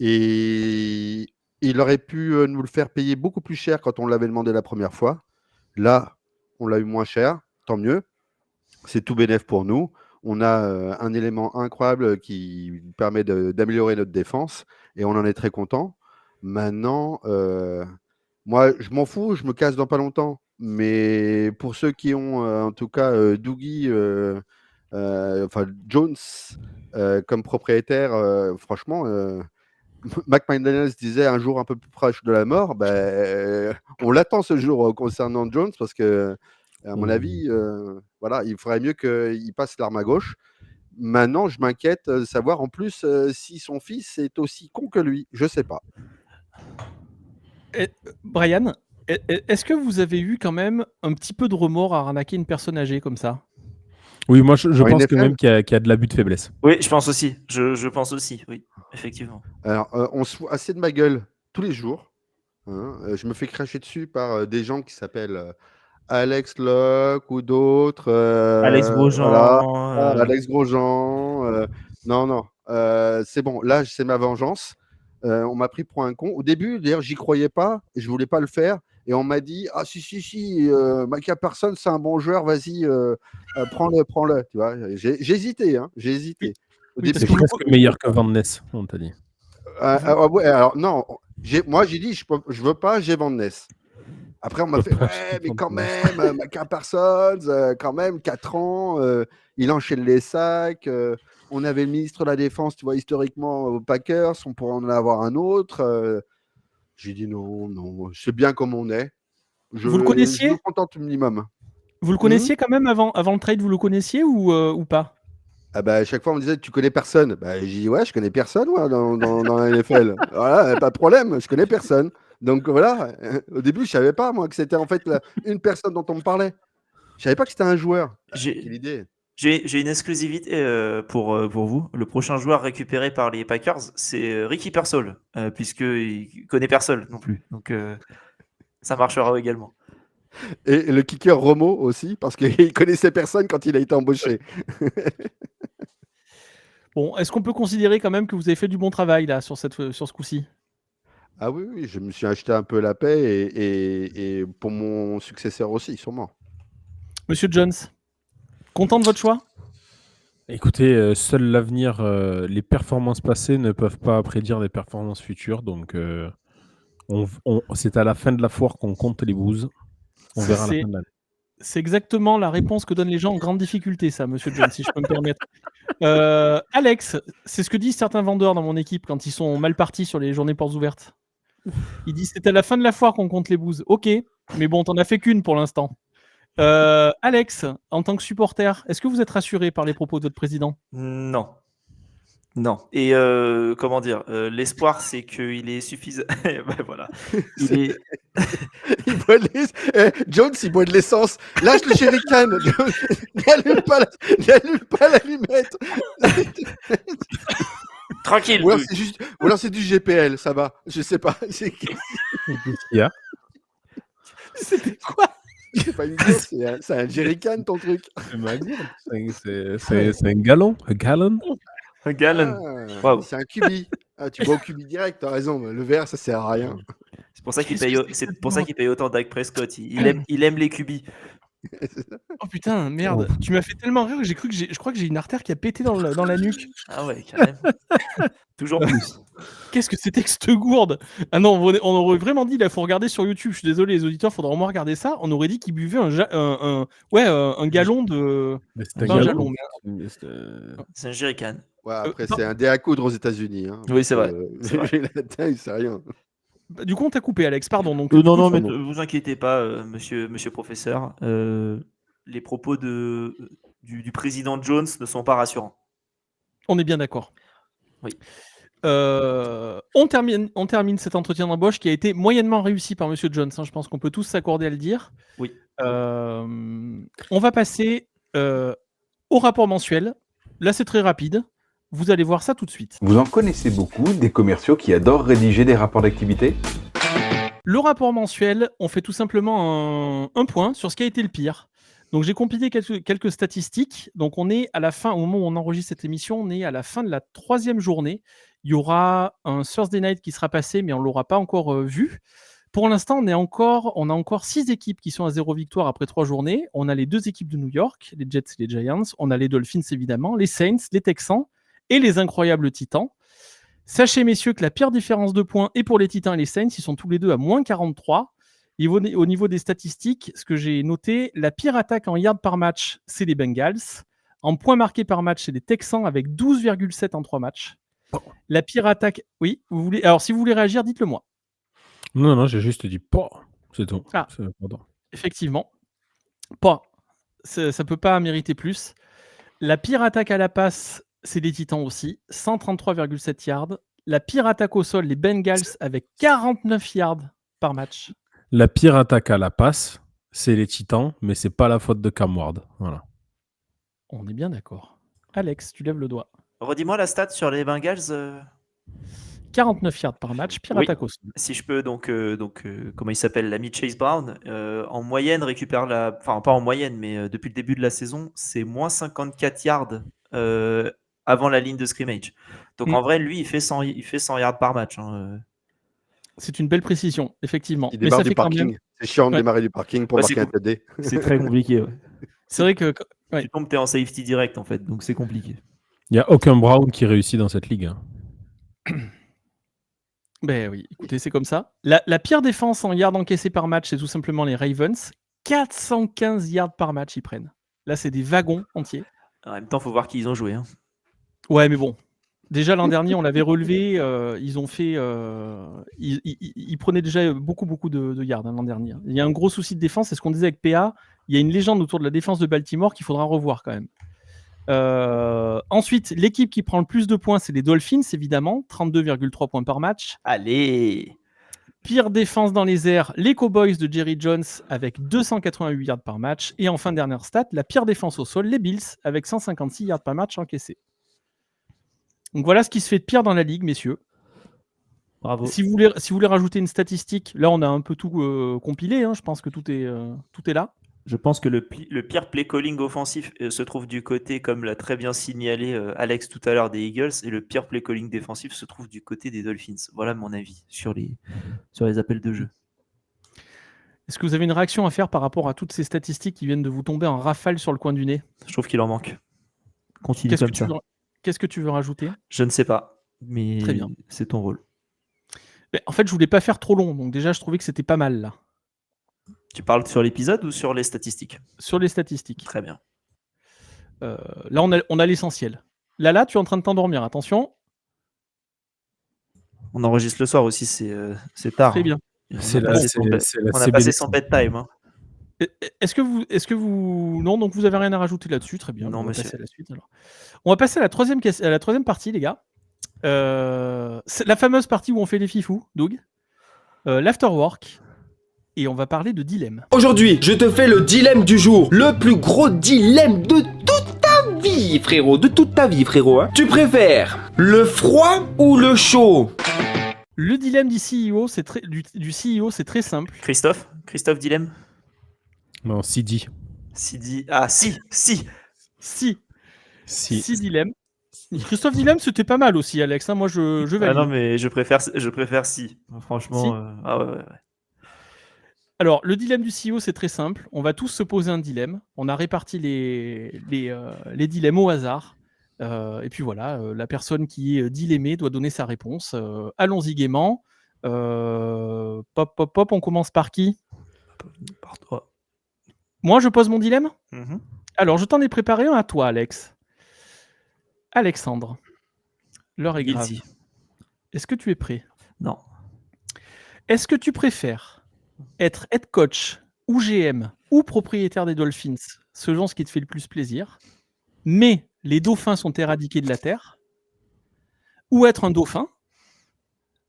Et il aurait pu nous le faire payer beaucoup plus cher quand on l'avait demandé la première fois. Là, on l'a eu moins cher, tant mieux. C'est tout bénef pour nous. On a un élément incroyable qui permet d'améliorer notre défense et on en est très content. Maintenant, moi, je m'en fous, je me casse dans pas longtemps. Mais pour ceux qui ont, en tout cas, Doogie, Jones comme propriétaire, franchement, McManus disait un jour un peu plus proche de la mort. On l'attend ce jour concernant Jones parce que, à mon avis, voilà, il faudrait mieux qu'il passe l'arme à gauche. Maintenant, je m'inquiète de savoir en plus si son fils est aussi con que lui. Je sais pas. Brian, est-ce que vous avez eu quand même un petit peu de remords à arnaquer une personne âgée comme ça? Oui, moi je pense NFL? que même qu'il y a de l'abus de faiblesse. Oui, je pense aussi. Je pense aussi, oui, effectivement. Alors, on se fout assez de ma gueule tous les jours. Hein. Je me fais cracher dessus par des gens qui s'appellent Alex Locke ou d'autres. Alex Grosjean. Voilà, Alex Grosjean. Non, c'est bon. Là, c'est ma vengeance. On m'a pris pour un con. Au début, d'ailleurs, j'y croyais pas et je voulais pas le faire. Et on m'a dit ah si, Micah Parsons, c'est un bon joueur. Vas-y, prends-le. Tu vois, j'ai hésité. Hein, j'ai hésité. Au début, C'est presque meilleur que Van Ness, on t'a dit. ouais, alors non, moi j'ai dit je veux pas, j'ai Van Ness. Après on m'a fait ouais, mais quand même, Micah Parsons, quand même 4 ans, il enchaîne les sacs. On avait le ministre de la Défense, tu vois, historiquement aux Packers, on pourrait en avoir un autre. J'ai dit non, c'est bien comme on est. Vous le connaissiez? Je me contente au minimum. Vous le connaissiez quand même avant le trade, vous le connaissiez ou pas? Ah bah, à chaque fois, on me disait, tu connais personne. Bah, j'ai dit, ouais, je connais personne, moi, dans la NFL. Voilà, pas de problème, je connais personne. Donc voilà, au début, je savais pas, moi, que c'était en fait une personne dont on me parlait. Je savais pas que c'était un joueur. Ah, quelle idée. J'ai une exclusivité pour vous. Le prochain joueur récupéré par les Packers, c'est Ricky Pearsall, puisqu'il connaît personne non plus. Donc ça marchera également. Et le kicker Romo aussi, parce qu'il connaissait personne quand il a été embauché. Bon, est-ce qu'on peut considérer quand même que vous avez fait du bon travail là sur ce coup-ci? Ah oui, oui, je me suis acheté un peu la paix et pour mon successeur aussi, sûrement. Monsieur Jones, content de votre choix? Écoutez, seul l'avenir, les performances passées ne peuvent pas prédire les performances futures. Donc, c'est à la fin de la foire qu'on compte les bouses. On verra à la fin de l'année. C'est exactement la réponse que donnent les gens en grande difficulté, ça, monsieur Jones, si je peux me permettre. Alex, c'est ce que disent certains vendeurs dans mon équipe quand ils sont mal partis sur les journées portes ouvertes. Ils disent c'est à la fin de la foire qu'on compte les bouses. Ok, mais bon, t'en as fait qu'une pour l'instant. Alex, en tant que supporter, est-ce que vous êtes rassuré par les propos de votre président? Non. Non. Et comment dire, l'espoir, c'est qu'il est suffisant. Ben voilà. Il est. Il boit Jones, il boit de l'essence. Lâche le jerrycan. N'allume pas l'allumette. Tranquille. Ou alors c'est du GPL, ça va. Je sais pas. Qu'est-ce qu'il y a? C'était quoi? C'est pas une gourde, c'est un jerrycan ton truc. C'est ma gourde. C'est un gallon. Un gallon. Un gallon. Wow. C'est un cubi. Ah, tu bois au cubi direct, t'as raison. Mais le verre, ça sert à rien. C'est pour ça qu'il paye autant Dak Prescott. Il aime les cubis. Oh putain, merde. Tu m'as fait tellement rire que j'ai cru que je crois que j'ai une artère qui a pété dans la nuque. Ah ouais, carrément. Toujours plus. Qu'est-ce que c'était que cette gourde? Ah non, on aurait vraiment dit, il faut regarder sur YouTube. Je suis désolé, les auditeurs, faudra au moins regarder ça. On aurait dit qu'il buvait un gallon de. C'est un gallon. C'est un jerrycan. Ouais, après, c'est un dé à coudre aux États-Unis. Hein. Oui, c'est vrai. La taille, c'est rien. Du coup, on t'a coupé, Alex. Pardon. Donc, non, mais ne vous inquiétez pas, monsieur professeur. Les propos du président Jones ne sont pas rassurants. On est bien d'accord. Oui. On termine cet entretien d'embauche qui a été moyennement réussi par monsieur Jones. Hein, je pense qu'on peut tous s'accorder à le dire. Oui. On va passer au rapport mensuel. Là, c'est très rapide. Vous allez voir ça tout de suite. Vous en connaissez beaucoup, des commerciaux qui adorent rédiger des rapports d'activité? Le rapport mensuel, on fait tout simplement un point sur ce qui a été le pire. Donc j'ai compilé quelques statistiques. Donc on est à la fin, au moment où on enregistre cette émission, on est à la fin de la 3e journée. Il y aura un Thursday Night qui sera passé, mais on ne l'aura pas encore vu. Pour l'instant, on a encore 6 équipes qui sont à 0 victoire après 3 journées. On a les 2 équipes de New York, les Jets et les Giants. On a les Dolphins évidemment, les Saints, les Texans et les incroyables Titans. Sachez, messieurs, que la pire différence de points est pour les Titans et les Saints. Ils sont tous les deux à moins 43. Et au niveau des statistiques, ce que j'ai noté, la pire attaque en yards par match, c'est les Bengals. En points marqués par match, c'est les Texans avec 12,7 en 3 matchs. La pire attaque... Oui, alors si vous voulez réagir, dites-le moi. Non, j'ai juste dit pas. C'est tout. Ah, effectivement. Pas. Ça ne peut pas mériter plus. La pire attaque à la passe, c'est les Titans aussi. 133,7 yards. La pire attaque au sol, les Bengals avec 49 yards par match. La pire attaque à la passe, c'est les Titans, mais c'est pas la faute de Cam Ward. Voilà. On est bien d'accord. Alex, tu lèves le doigt. Redis-moi la stat sur les Bengals. 49 yards par match, pire attaque au sol. Si je peux, donc comment il s'appelle, l'ami Chase Brown, en moyenne récupère enfin pas en moyenne, mais depuis le début de la saison, c'est moins 54 yards avant la ligne de scrimmage. Donc en vrai, lui, il fait 100 yards par match. Hein. C'est une belle précision, effectivement. Il démarre du parking. C'est chiant de démarrer du parking pour marquer un TD. C'est très compliqué. Ouais. C'est vrai que tu tombes, t'es en safety direct en fait, donc c'est compliqué. Il n'y a aucun Brown qui réussit dans cette ligue. Hein. Ben oui, écoutez, c'est comme ça. La pire défense en yards encaissés par match, c'est tout simplement les Ravens. 415 yards par match, ils prennent. Là, c'est des wagons entiers. En même temps, il faut voir qui ils ont joué. Hein. Ouais, mais bon. Déjà, l'an dernier, on l'avait relevé. Ils ont fait... ils prenaient déjà beaucoup de yards l'an dernier. Il y a un gros souci de défense. C'est ce qu'on disait avec PA. Il y a une légende autour de la défense de Baltimore qu'il faudra revoir quand même. Ensuite, l'équipe qui prend le plus de points, c'est les Dolphins, évidemment, 32,3 points par match. Allez. Pire défense dans les airs, les Cowboys de Jerry Jones avec 288 yards par match. Et enfin, dernière stat, la pire défense au sol, les Bills avec 156 yards par match encaissés. Donc voilà ce qui se fait de pire dans la ligue, messieurs. Bravo. Si vous voulez rajouter une statistique, là on a un peu tout compilé, hein, je pense que tout est là. Je pense que le pire play calling offensif se trouve du côté, comme l'a très bien signalé Alex tout à l'heure, des Eagles, et le pire play calling défensif se trouve du côté des Dolphins. Voilà mon avis sur les appels de jeu. Est-ce que vous avez une réaction à faire par rapport à toutes ces statistiques qui viennent de vous tomber en rafale sur le coin du nez? Je trouve qu'il en manque. Continue comme ça. Qu'est-ce que tu veux rajouter? Je ne sais pas, mais Très bien. C'est ton rôle. Mais en fait, je voulais pas faire trop long, donc déjà je trouvais que c'était pas mal là. Tu parles sur l'épisode ou sur les statistiques? Sur les statistiques. Très bien. Là, on a l'essentiel. Là, tu es en train de t'endormir, attention. On enregistre le soir aussi, c'est tard. Très bien. On a passé son bedtime. Hein. Est-ce que vous... Non, donc vous avez rien à rajouter là-dessus, très bien. Non, on va monsieur. passer à la suite, alors. On va passer à la troisième partie, les gars. C'est la fameuse partie où on fait les fifous, Doug. L'afterwork. Et on va parler de dilemme. Aujourd'hui, je te fais le dilemme du jour. Le plus gros dilemme de toute ta vie, frérot. De toute ta vie, frérot. Hein. Tu préfères le froid ou le chaud? Le dilemme du CEO, du CEO, c'est très simple. Christophe dilemme? Non, Sidi. Sidi. Ah, si. Dilemme. Christophe Dilemme, c'était pas mal aussi, Alex. Hein, moi, je valide. Ah non, mais je préfère si. Franchement. Si. Ah ouais. Alors, le dilemme du CEO, c'est très simple. On va tous se poser un dilemme. On a réparti les dilemmes au hasard. Et puis voilà, la personne qui est dilemmée doit donner sa réponse. Allons-y gaiement. Pop, on commence par qui? Par toi. Moi, je pose mon dilemme. Mm-hmm. Alors, je t'en ai préparé un à toi, Alex. Alexandre, l'heure est grave. Est-ce que tu es prêt? Non. Est-ce que tu préfères être head coach ou GM ou propriétaire des Dolphins, selon ce qui te fait le plus plaisir, mais les dauphins sont éradiqués de la Terre, ou être un dauphin,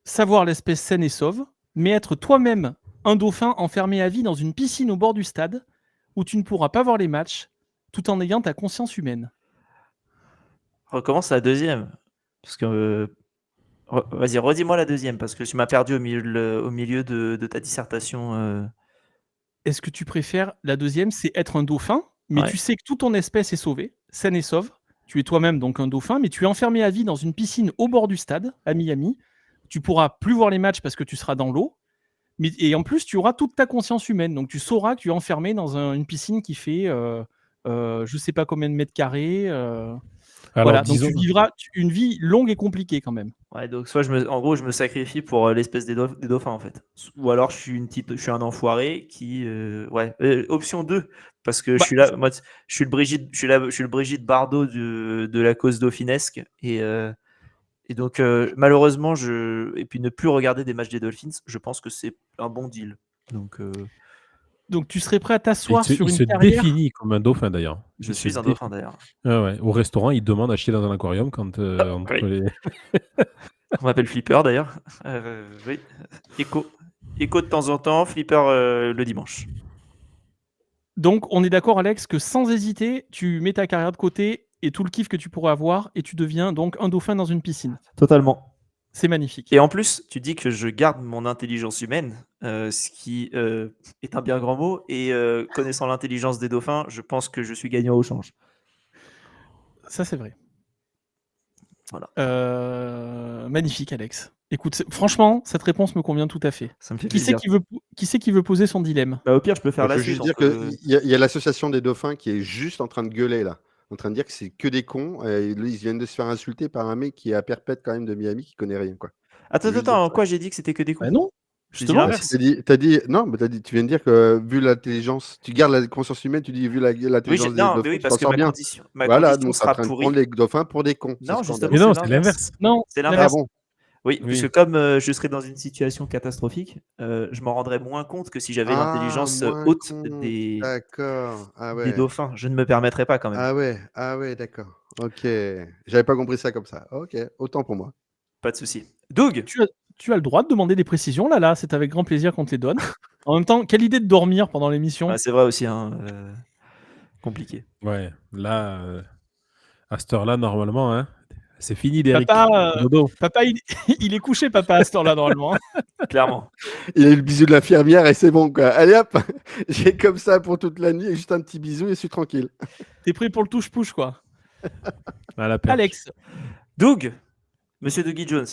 savoir l'espèce saine et sauve, mais être toi-même un dauphin enfermé à vie dans une piscine au bord du stade où tu ne pourras pas voir les matchs tout en ayant ta conscience humaine? Recommence la deuxième. Parce que. Vas-y, redis-moi la deuxième, parce que tu m'as perdu au milieu de ta dissertation. Est-ce que tu préfères la deuxième, c'est être un dauphin, mais tu sais que toute ton espèce est sauvée, saine et sauve. Tu es toi-même donc un dauphin, mais tu es enfermé à vie dans une piscine au bord du stade, à Miami. Tu pourras plus voir les matchs parce que tu seras dans l'eau. Et en plus, tu auras toute ta conscience humaine. Donc tu sauras que tu es enfermé dans une piscine qui fait je sais pas combien de mètres carrés. Alors, voilà, disons... donc tu vivras une vie longue et compliquée quand même. Ouais, donc soit en gros je me sacrifie pour l'espèce des dauphins en fait. Ou alors je suis un enfoiré qui option 2 parce que je suis là, moi, je suis le Brigitte Bardot de la cause dauphinesque et donc malheureusement et puis ne plus regarder des matchs des Dolphins, je pense que c'est un bon deal. Donc tu serais prêt à t'asseoir sur une carrière? Il se définit comme un dauphin d'ailleurs. Je suis un dauphin d'ailleurs. Ah ouais. Au restaurant, il demande à chier dans un aquarium quand oui. On m'appelle Flipper d'ailleurs. Oui. Écho de temps en temps, Flipper le dimanche. Donc on est d'accord, Alex, que sans hésiter, tu mets ta carrière de côté et tout le kiff que tu pourrais avoir et tu deviens donc un dauphin dans une piscine. Totalement. C'est magnifique. Et en plus, tu dis que je garde mon intelligence humaine, ce qui est un bien grand mot. Et connaissant l'intelligence des dauphins, je pense que je suis gagnant au change. Ça, c'est vrai. Voilà. Magnifique, Alex. Écoute, franchement, cette réponse me convient tout à fait. Ça me fait plaisir. Qui c'est qui veut poser son dilemme? Au pire, je peux faire la suite. suite. Je veux juste dire qu'il y a l'association des dauphins qui est juste en train de gueuler là. En train de dire que c'est que des cons. Ils viennent de se faire insulter par un mec qui est à perpète quand même de Miami qui connaît rien quoi. Attends, quoi j'ai dit que c'était que des cons? Bah non. Justement, t'as dit tu viens de dire que vu l'intelligence, tu gardes la conscience humaine, tu dis vu l'intelligence des dauphins, oui, parce que ma voilà, condition donc sera en train de pourrie. prendre les dauphins pour des cons. Non, justement, mais non, c'est l'inverse. Non, c'est l'inverse. Ah bon. Oui, Oui. puisque comme je serais dans une situation catastrophique, je m'en rendrais moins compte que si j'avais l'intelligence moins haute con. des D'accord. Ah des ouais. dauphins. Je ne me permettrais pas quand même. Ah ouais, d'accord. OK. J'avais pas compris ça comme ça. OK, autant pour moi. Pas de souci. Doug, Tu as le droit de demander des précisions, là, c'est avec grand plaisir qu'on te les donne. En même temps, quelle idée de dormir pendant l'émission. Ah, c'est vrai aussi, hein, compliqué. Ouais, là, à cette heure-là, normalement, hein, c'est fini, Derrick. Papa, Dodo. papa il est couché, papa, à cette heure-là, normalement. Clairement. Il a eu le bisou de l'infirmière et c'est bon, quoi. Allez hop, j'ai comme ça pour toute la nuit, juste un petit bisou et je suis tranquille. T'es prêt pour le touche-pouche, quoi. À la perche. Alex, Doug, monsieur Dougie Jones,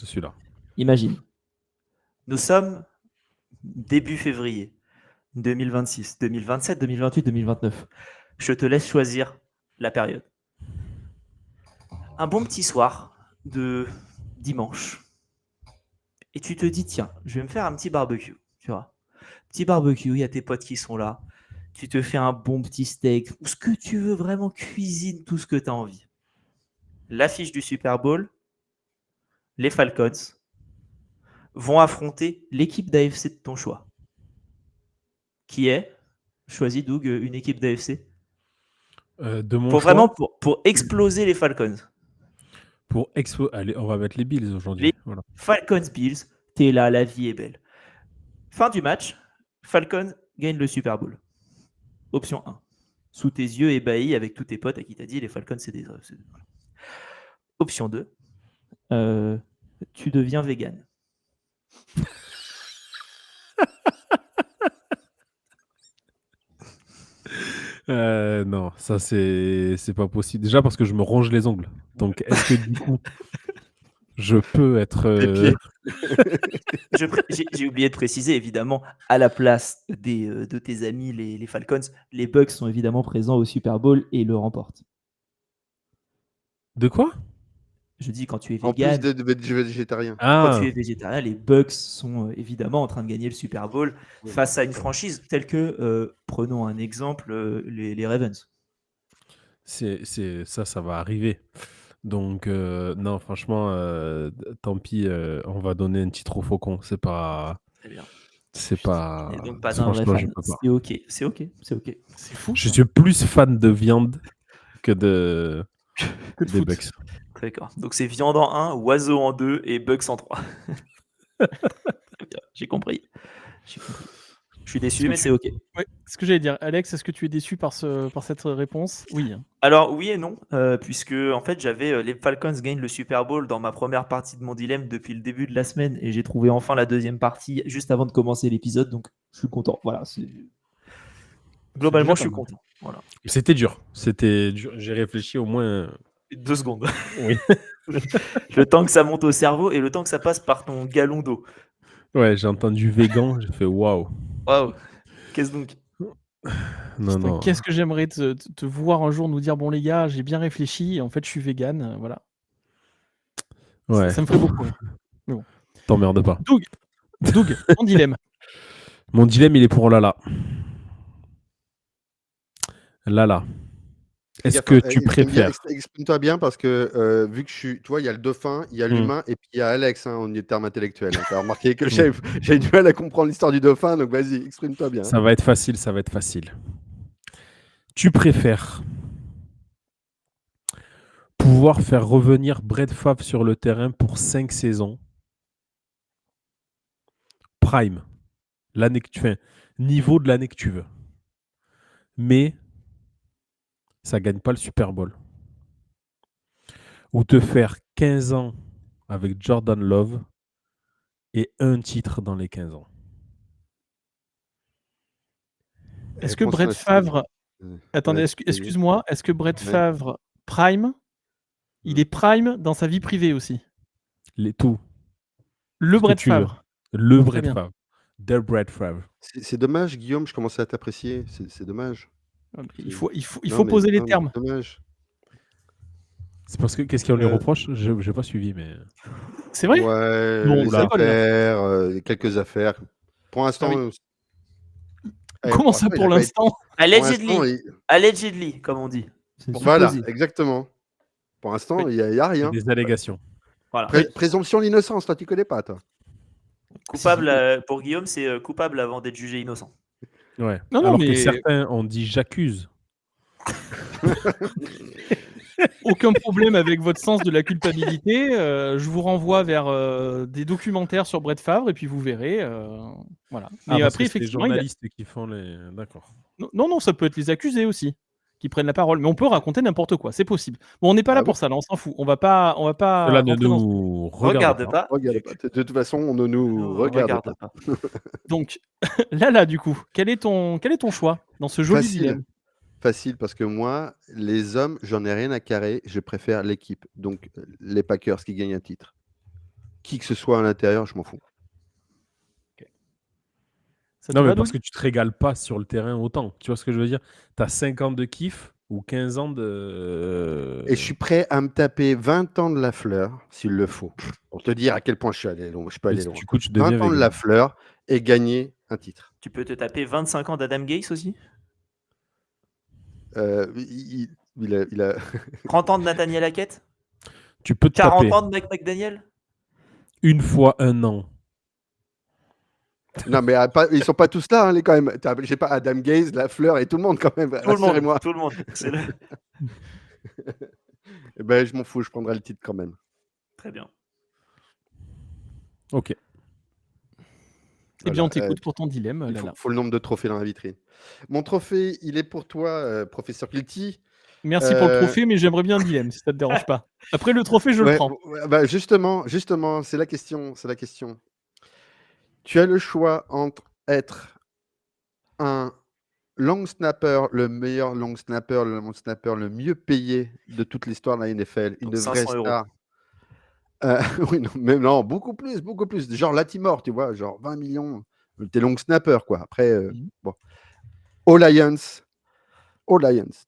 Je suis là. imagine. Nous sommes début février 2026, 2027, 2028, 2029. Je te laisse choisir la période. Un bon petit soir de dimanche. Et tu te dis, tiens, je vais me faire un petit barbecue. Tu vois, petit barbecue, il y a tes potes qui sont là. Tu te fais un bon petit steak ou ce que tu veux, vraiment cuisine tout ce que tu as envie. L'affiche du Super Bowl, les Falcons vont affronter l'équipe d'AFC de ton choix. Qui est, choisis Doug, une équipe d'AFC De mon pour choix, vraiment pour exploser les Falcons. Allez, on va mettre les Bills aujourd'hui. Les Voilà. Falcons Bills, t'es là, la vie est belle. Fin du match, Falcons gagne le Super Bowl. Option 1. Sous tes yeux ébahis avec tous tes potes à qui t'as dit les Falcons c'est des... voilà. Option 2. Tu deviens vegan. Non, ça c'est pas possible. Déjà parce que je me ronge les ongles. Donc est-ce que du coup je peux être J'ai oublié de préciser, évidemment, à la place de tes amis, les Falcons, les Bucks sont évidemment présents au Super Bowl et le remportent. De quoi? Je dis, quand tu es En plus vegan, de végétarien. quand tu es végétarien, les Bucks sont évidemment en train de gagner le Super Bowl face à une franchise telle que, prenons un exemple, les Ravens. Ça va arriver. Donc non, franchement, tant pis, on va donner un titre au Faucon. C'est pas. Très bien. C'est pas. Et donc pas un vrai Franchement, je fan. peux pas. C'est ok, c'est ok, c'est ok. c'est fou. Je suis plus fan de viande que Que de des foot. Bucks. D'accord. Donc c'est viande en 1, oiseau en 2 et Bucks en 3. Très bien, j'ai compris. Je suis déçu, mais c'est ok. Ouais, ce que j'allais dire. Alex, est-ce que tu es déçu par cette réponse? Oui. hein. Alors oui et non, puisque en fait j'avais les Falcons gagnent le Super Bowl dans ma première partie de mon dilemme depuis le début de la semaine et j'ai trouvé enfin la deuxième partie juste avant de commencer l'épisode, donc je suis content. Voilà, globalement je suis content. Voilà. C'était dur. C'était dur. J'ai réfléchi au moins 2 secondes. Oui. Le temps que ça monte au cerveau et le temps que ça passe par ton galon d'eau. Ouais, j'ai entendu végan, j'ai fait waouh. Waouh. Qu'est-ce donc? Non, Putain, non. Qu'est-ce que j'aimerais te voir un jour nous dire, bon les gars, j'ai bien réfléchi, et en fait je suis vegan, voilà. Ouais. Ça me ferait beaucoup rire. Mais bon. T'emmerdes pas. Doug, ton dilemme. Mon dilemme, il est pour Lala. Lala. Est-ce que tu préfères Exprime-toi bien parce que vu que tu vois, il y a le dauphin, il y a l'humain et puis il y a Alex hein, au niveau de termes intellectuels. Tu as remarqué que j'ai du mal à comprendre l'histoire du dauphin, donc vas-y, exprime-toi bien. Ça va être facile, ça va être facile. Tu préfères pouvoir faire revenir Brett Favre sur le terrain pour 5 saisons, prime, l'année que tu fais, niveau de l'année que tu veux, mais ça ne gagne pas le Super Bowl, ou te faire 15 ans avec Jordan Love et un titre dans les 15 ans. Est-ce que Brett Favre... Attendez, excuse-moi, est-ce que Brett Favre prime, il est prime dans sa vie privée aussi? Tout. Le Brett Favre. Le Brett Favre. The Brett Favre. C'est dommage, Guillaume, je commençais à t'apprécier. C'est dommage. Il faut poser les termes. C'est dommage. C'est parce que qu'est-ce qu'on lui reproche? Je n'ai pas suivi, mais. C'est vrai? Ouais, bon, les affaires, quelques affaires. Pour l'instant. Comment ça pour l'instant? Allegedly, comme on dit. Voilà, exactement. Pour l'instant, il n'y a rien. Des allégations. Voilà. Présomption d'innocence, toi, tu connais pas, toi. Coupable pour Guillaume, c'est coupable avant d'être jugé innocent. Ouais. Non, Alors mais- que certains ont dit j'accuse. Aucun problème avec votre sens de la culpabilité. Je vous renvoie vers des documentaires sur Brett Favre et puis vous verrez. Voilà. Mais Parce après, que c'est les effectivement, il a- journalistes qui font les. D'accord. non, ça peut être les accusés aussi qui prennent la parole. Mais on peut raconter n'importe quoi, c'est possible. Bon, on n'est pas là pour ça, là, on s'en fout. On va pas. Cela ne rentrer dans ce- nous regarde pas. Regarde pas. De toute façon, on ne nous regarde pas. Donc, là, du coup, quel est ton choix dans ce joli dilemme? Facile, parce que moi, les hommes, j'en ai rien à carrer. Je préfère l'équipe. Donc, les Packers qui gagnent un titre. Qui que ce soit à l'intérieur, je m'en fous. Non, mais parce que tu te régales pas sur le terrain autant. Tu vois ce que je veux dire? Tu as 5 ans de kiff ou 15 ans de. Et je suis prêt à me taper 20 ans de la fleur, s'il le faut, pour te dire à quel point je suis allé loin. Je peux aller loin. Du coup, tu deviens 20 ans de vegan. la fleur et gagner un titre. Tu peux te taper 25 ans d'Adam Gaze aussi? Il a 30 ans de Nathaniel Hackett? Tu peux te 40 taper ans de Mike McDaniel? une fois un an. Non, mais ils sont pas tous là, hein, les quand même. J'ai pas Adam Gaze, La Fleur et tout le monde quand même. Tout le monde. C'est le- Eh ben, je m'en fous, je prendrai le titre quand même. Très bien. Ok. Eh bien, on t'écoute pour ton dilemme. Il Lala. faut le nombre de trophées dans la vitrine. Mon trophée, il est pour toi, professeur Kilty. Merci pour le trophée, mais j'aimerais bien un dilemme, si ça te dérange pas. Après le trophée, je le prends. Bah justement, c'est la question. Tu as le choix entre être un long snapper, le meilleur long snapper, le mieux payé de toute l'histoire de la NFL, une Donc vraie 500 star. Oui, non, mais non, beaucoup plus. Genre Latimore, tu vois, genre 20 millions. T'es long snapper, quoi. Après, bon. Aux Lions,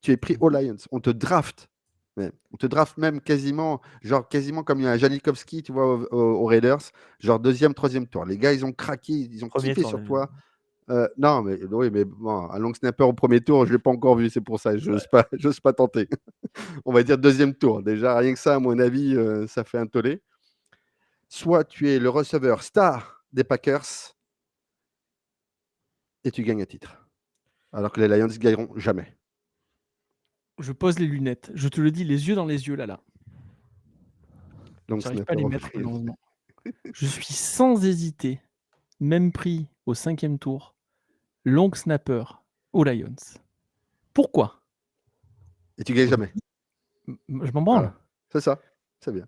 tu es pris aux Lions. On te draft. On te draft même quasiment comme il y a un Janikowski, tu vois, aux Raiders, genre 2e, 3e tour. Les gars, ils ont craqué, ils ont Premier kiffé tour, sur même. toi. Non, mais oui, mais bon, un long snapper au premier tour, je ne l'ai pas encore vu, c'est pour ça, j'ose pas tenter. On va dire 2e tour. Déjà, rien que ça, à mon avis, ça fait un tollé. Soit tu es le receveur star des Packers et tu gagnes un titre. Alors que les Lions ne gagneront jamais. Je pose les lunettes. Je te le dis, les yeux dans les yeux, là. Donc, J'arrive pas à les mettre, malheureusement. Je suis sans hésiter, même pris au 5e tour, long snapper aux Lions. Pourquoi? Et tu gagnes jamais. Je m'en branle. Voilà. C'est ça, c'est bien.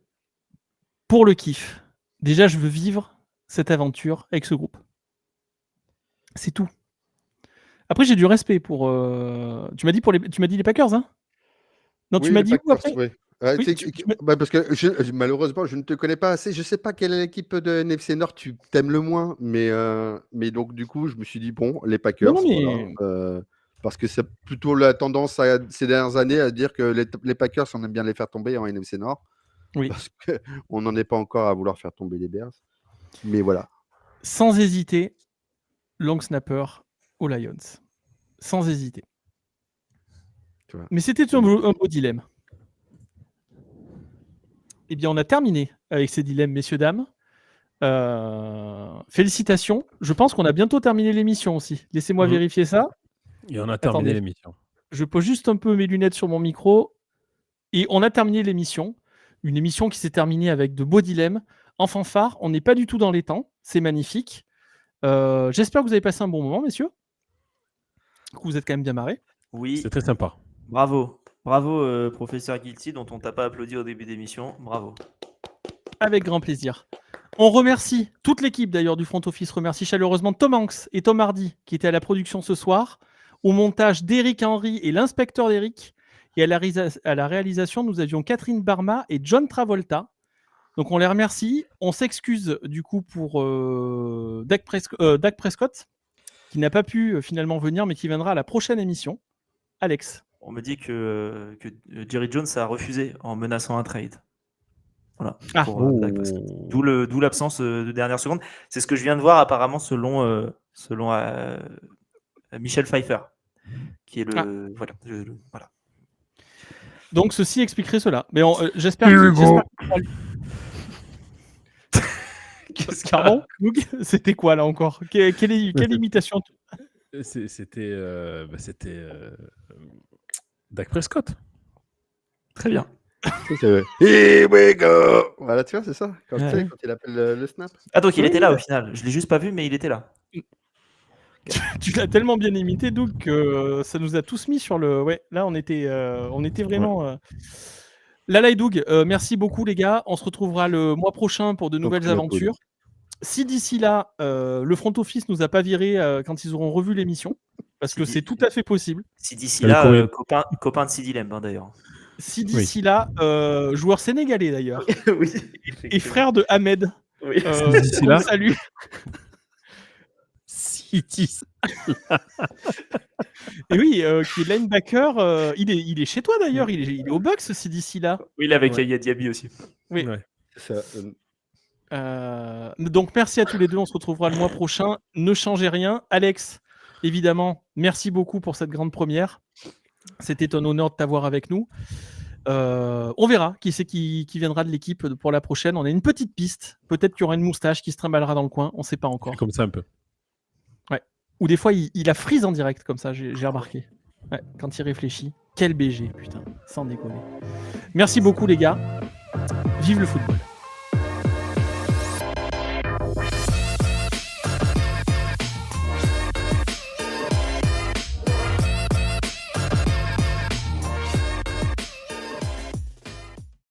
Pour le kiff. Déjà, je veux vivre cette aventure avec ce groupe. C'est tout. Après, j'ai du respect pour. Tu m'as dit les Packers, hein? Non, Oui, tu m'as les dit où Packers, après? oui. Oui, Parce que malheureusement, je ne te connais pas assez. Je ne sais pas quelle équipe de NFC Nord tu t'aimes le moins. Mais donc, du coup, je me suis dit, bon, les Packers. Non, mais- voilà, parce que c'est plutôt la tendance ces dernières années à dire que les Packers, on aime bien les faire tomber en NFC Nord. Oui. Parce qu'on n'en est pas encore à vouloir faire tomber les Bears. Mais voilà. Sans hésiter, long snapper aux Lions. Sans hésiter. Tu vois. Mais c'était un beau dilemme. Eh bien, on a terminé avec ces dilemmes, messieurs, dames. Félicitations. Je pense qu'on a bientôt terminé l'émission aussi. Laissez-moi vérifier ça. Et on a terminé Attendez. l'émission. Je pose juste un peu mes lunettes sur mon micro. Et on a terminé l'émission. Une émission qui s'est terminée avec de beaux dilemmes. En fanfare, on n'est pas du tout dans les temps. C'est magnifique. J'espère que vous avez passé un bon moment, messieurs. Que vous êtes quand même bien marrés. Oui. C'est très sympa. Bravo. Bravo, professeur Guilty, dont on t'a pas applaudi au début d'émission. Bravo. Avec grand plaisir. On remercie toute l'équipe d'ailleurs du front office. Remercie chaleureusement Tom Hanks et Tom Hardy qui étaient à la production ce soir. Au montage d'Éric Henry et l'inspecteur d'Éric. Et à la réalisation, nous avions Catherine Barma et John Travolta. Donc on les remercie. On s'excuse du coup pour Dak Prescott, qui n'a pas pu finalement venir, mais qui viendra à la prochaine émission. Alex. On me dit que Jerry Jones a refusé en menaçant un trade. Voilà. Ah. Pour Dak Prescott. D'où l'absence de dernière seconde. C'est ce que je viens de voir apparemment selon Michel Pfeiffer, qui est le voilà. Donc ceci expliquerait cela. Mais j'espère Here we go. Pardon Doug, c'était quoi là encore? Quelle imitation C'était Dak Prescott. Très bien. Here we go. Voilà, tu vois, c'est ça. Quand, tu sais, quand il appelle le snap. Ah, donc il était là au final. Je l'ai juste pas vu, mais il était là. Tu l'as tellement bien imité, Doug, que ça nous a tous mis sur le. Ouais, là, on était vraiment. Lala et Doug, merci beaucoup, les gars. On se retrouvera le mois prochain pour de nouvelles aventures. Si d'ici là, le front office nous a pas viré quand ils auront revu l'émission, parce que c'est tout à fait possible. Si d'ici là, copain de Sidi Lembe, d'ailleurs. Si d'ici là, joueur sénégalais d'ailleurs, oui, et frère de Ahmed. Oui. D'ici là. Salut. Et oui, qui est linebacker, il est chez toi d'ailleurs, il est au Bucks si d'ici là. Oui, il est avec Yaya Diaby aussi. Oui. Ouais. Ça, Donc merci à tous les deux, on se retrouvera le mois prochain. Ne changez rien. Alex, évidemment, merci beaucoup pour cette grande première. C'était un honneur de t'avoir avec nous. On verra qui c'est qui viendra de l'équipe pour la prochaine. On a une petite piste. Peut-être qu'il y aura une moustache qui se trimballera dans le coin. On ne sait pas encore. Comme ça un peu. Ouais. Ou des fois, il a freeze en direct comme ça, j'ai remarqué. Ouais, quand il réfléchit. Quel BG, putain, sans déconner. Merci beaucoup les gars. Vive le football.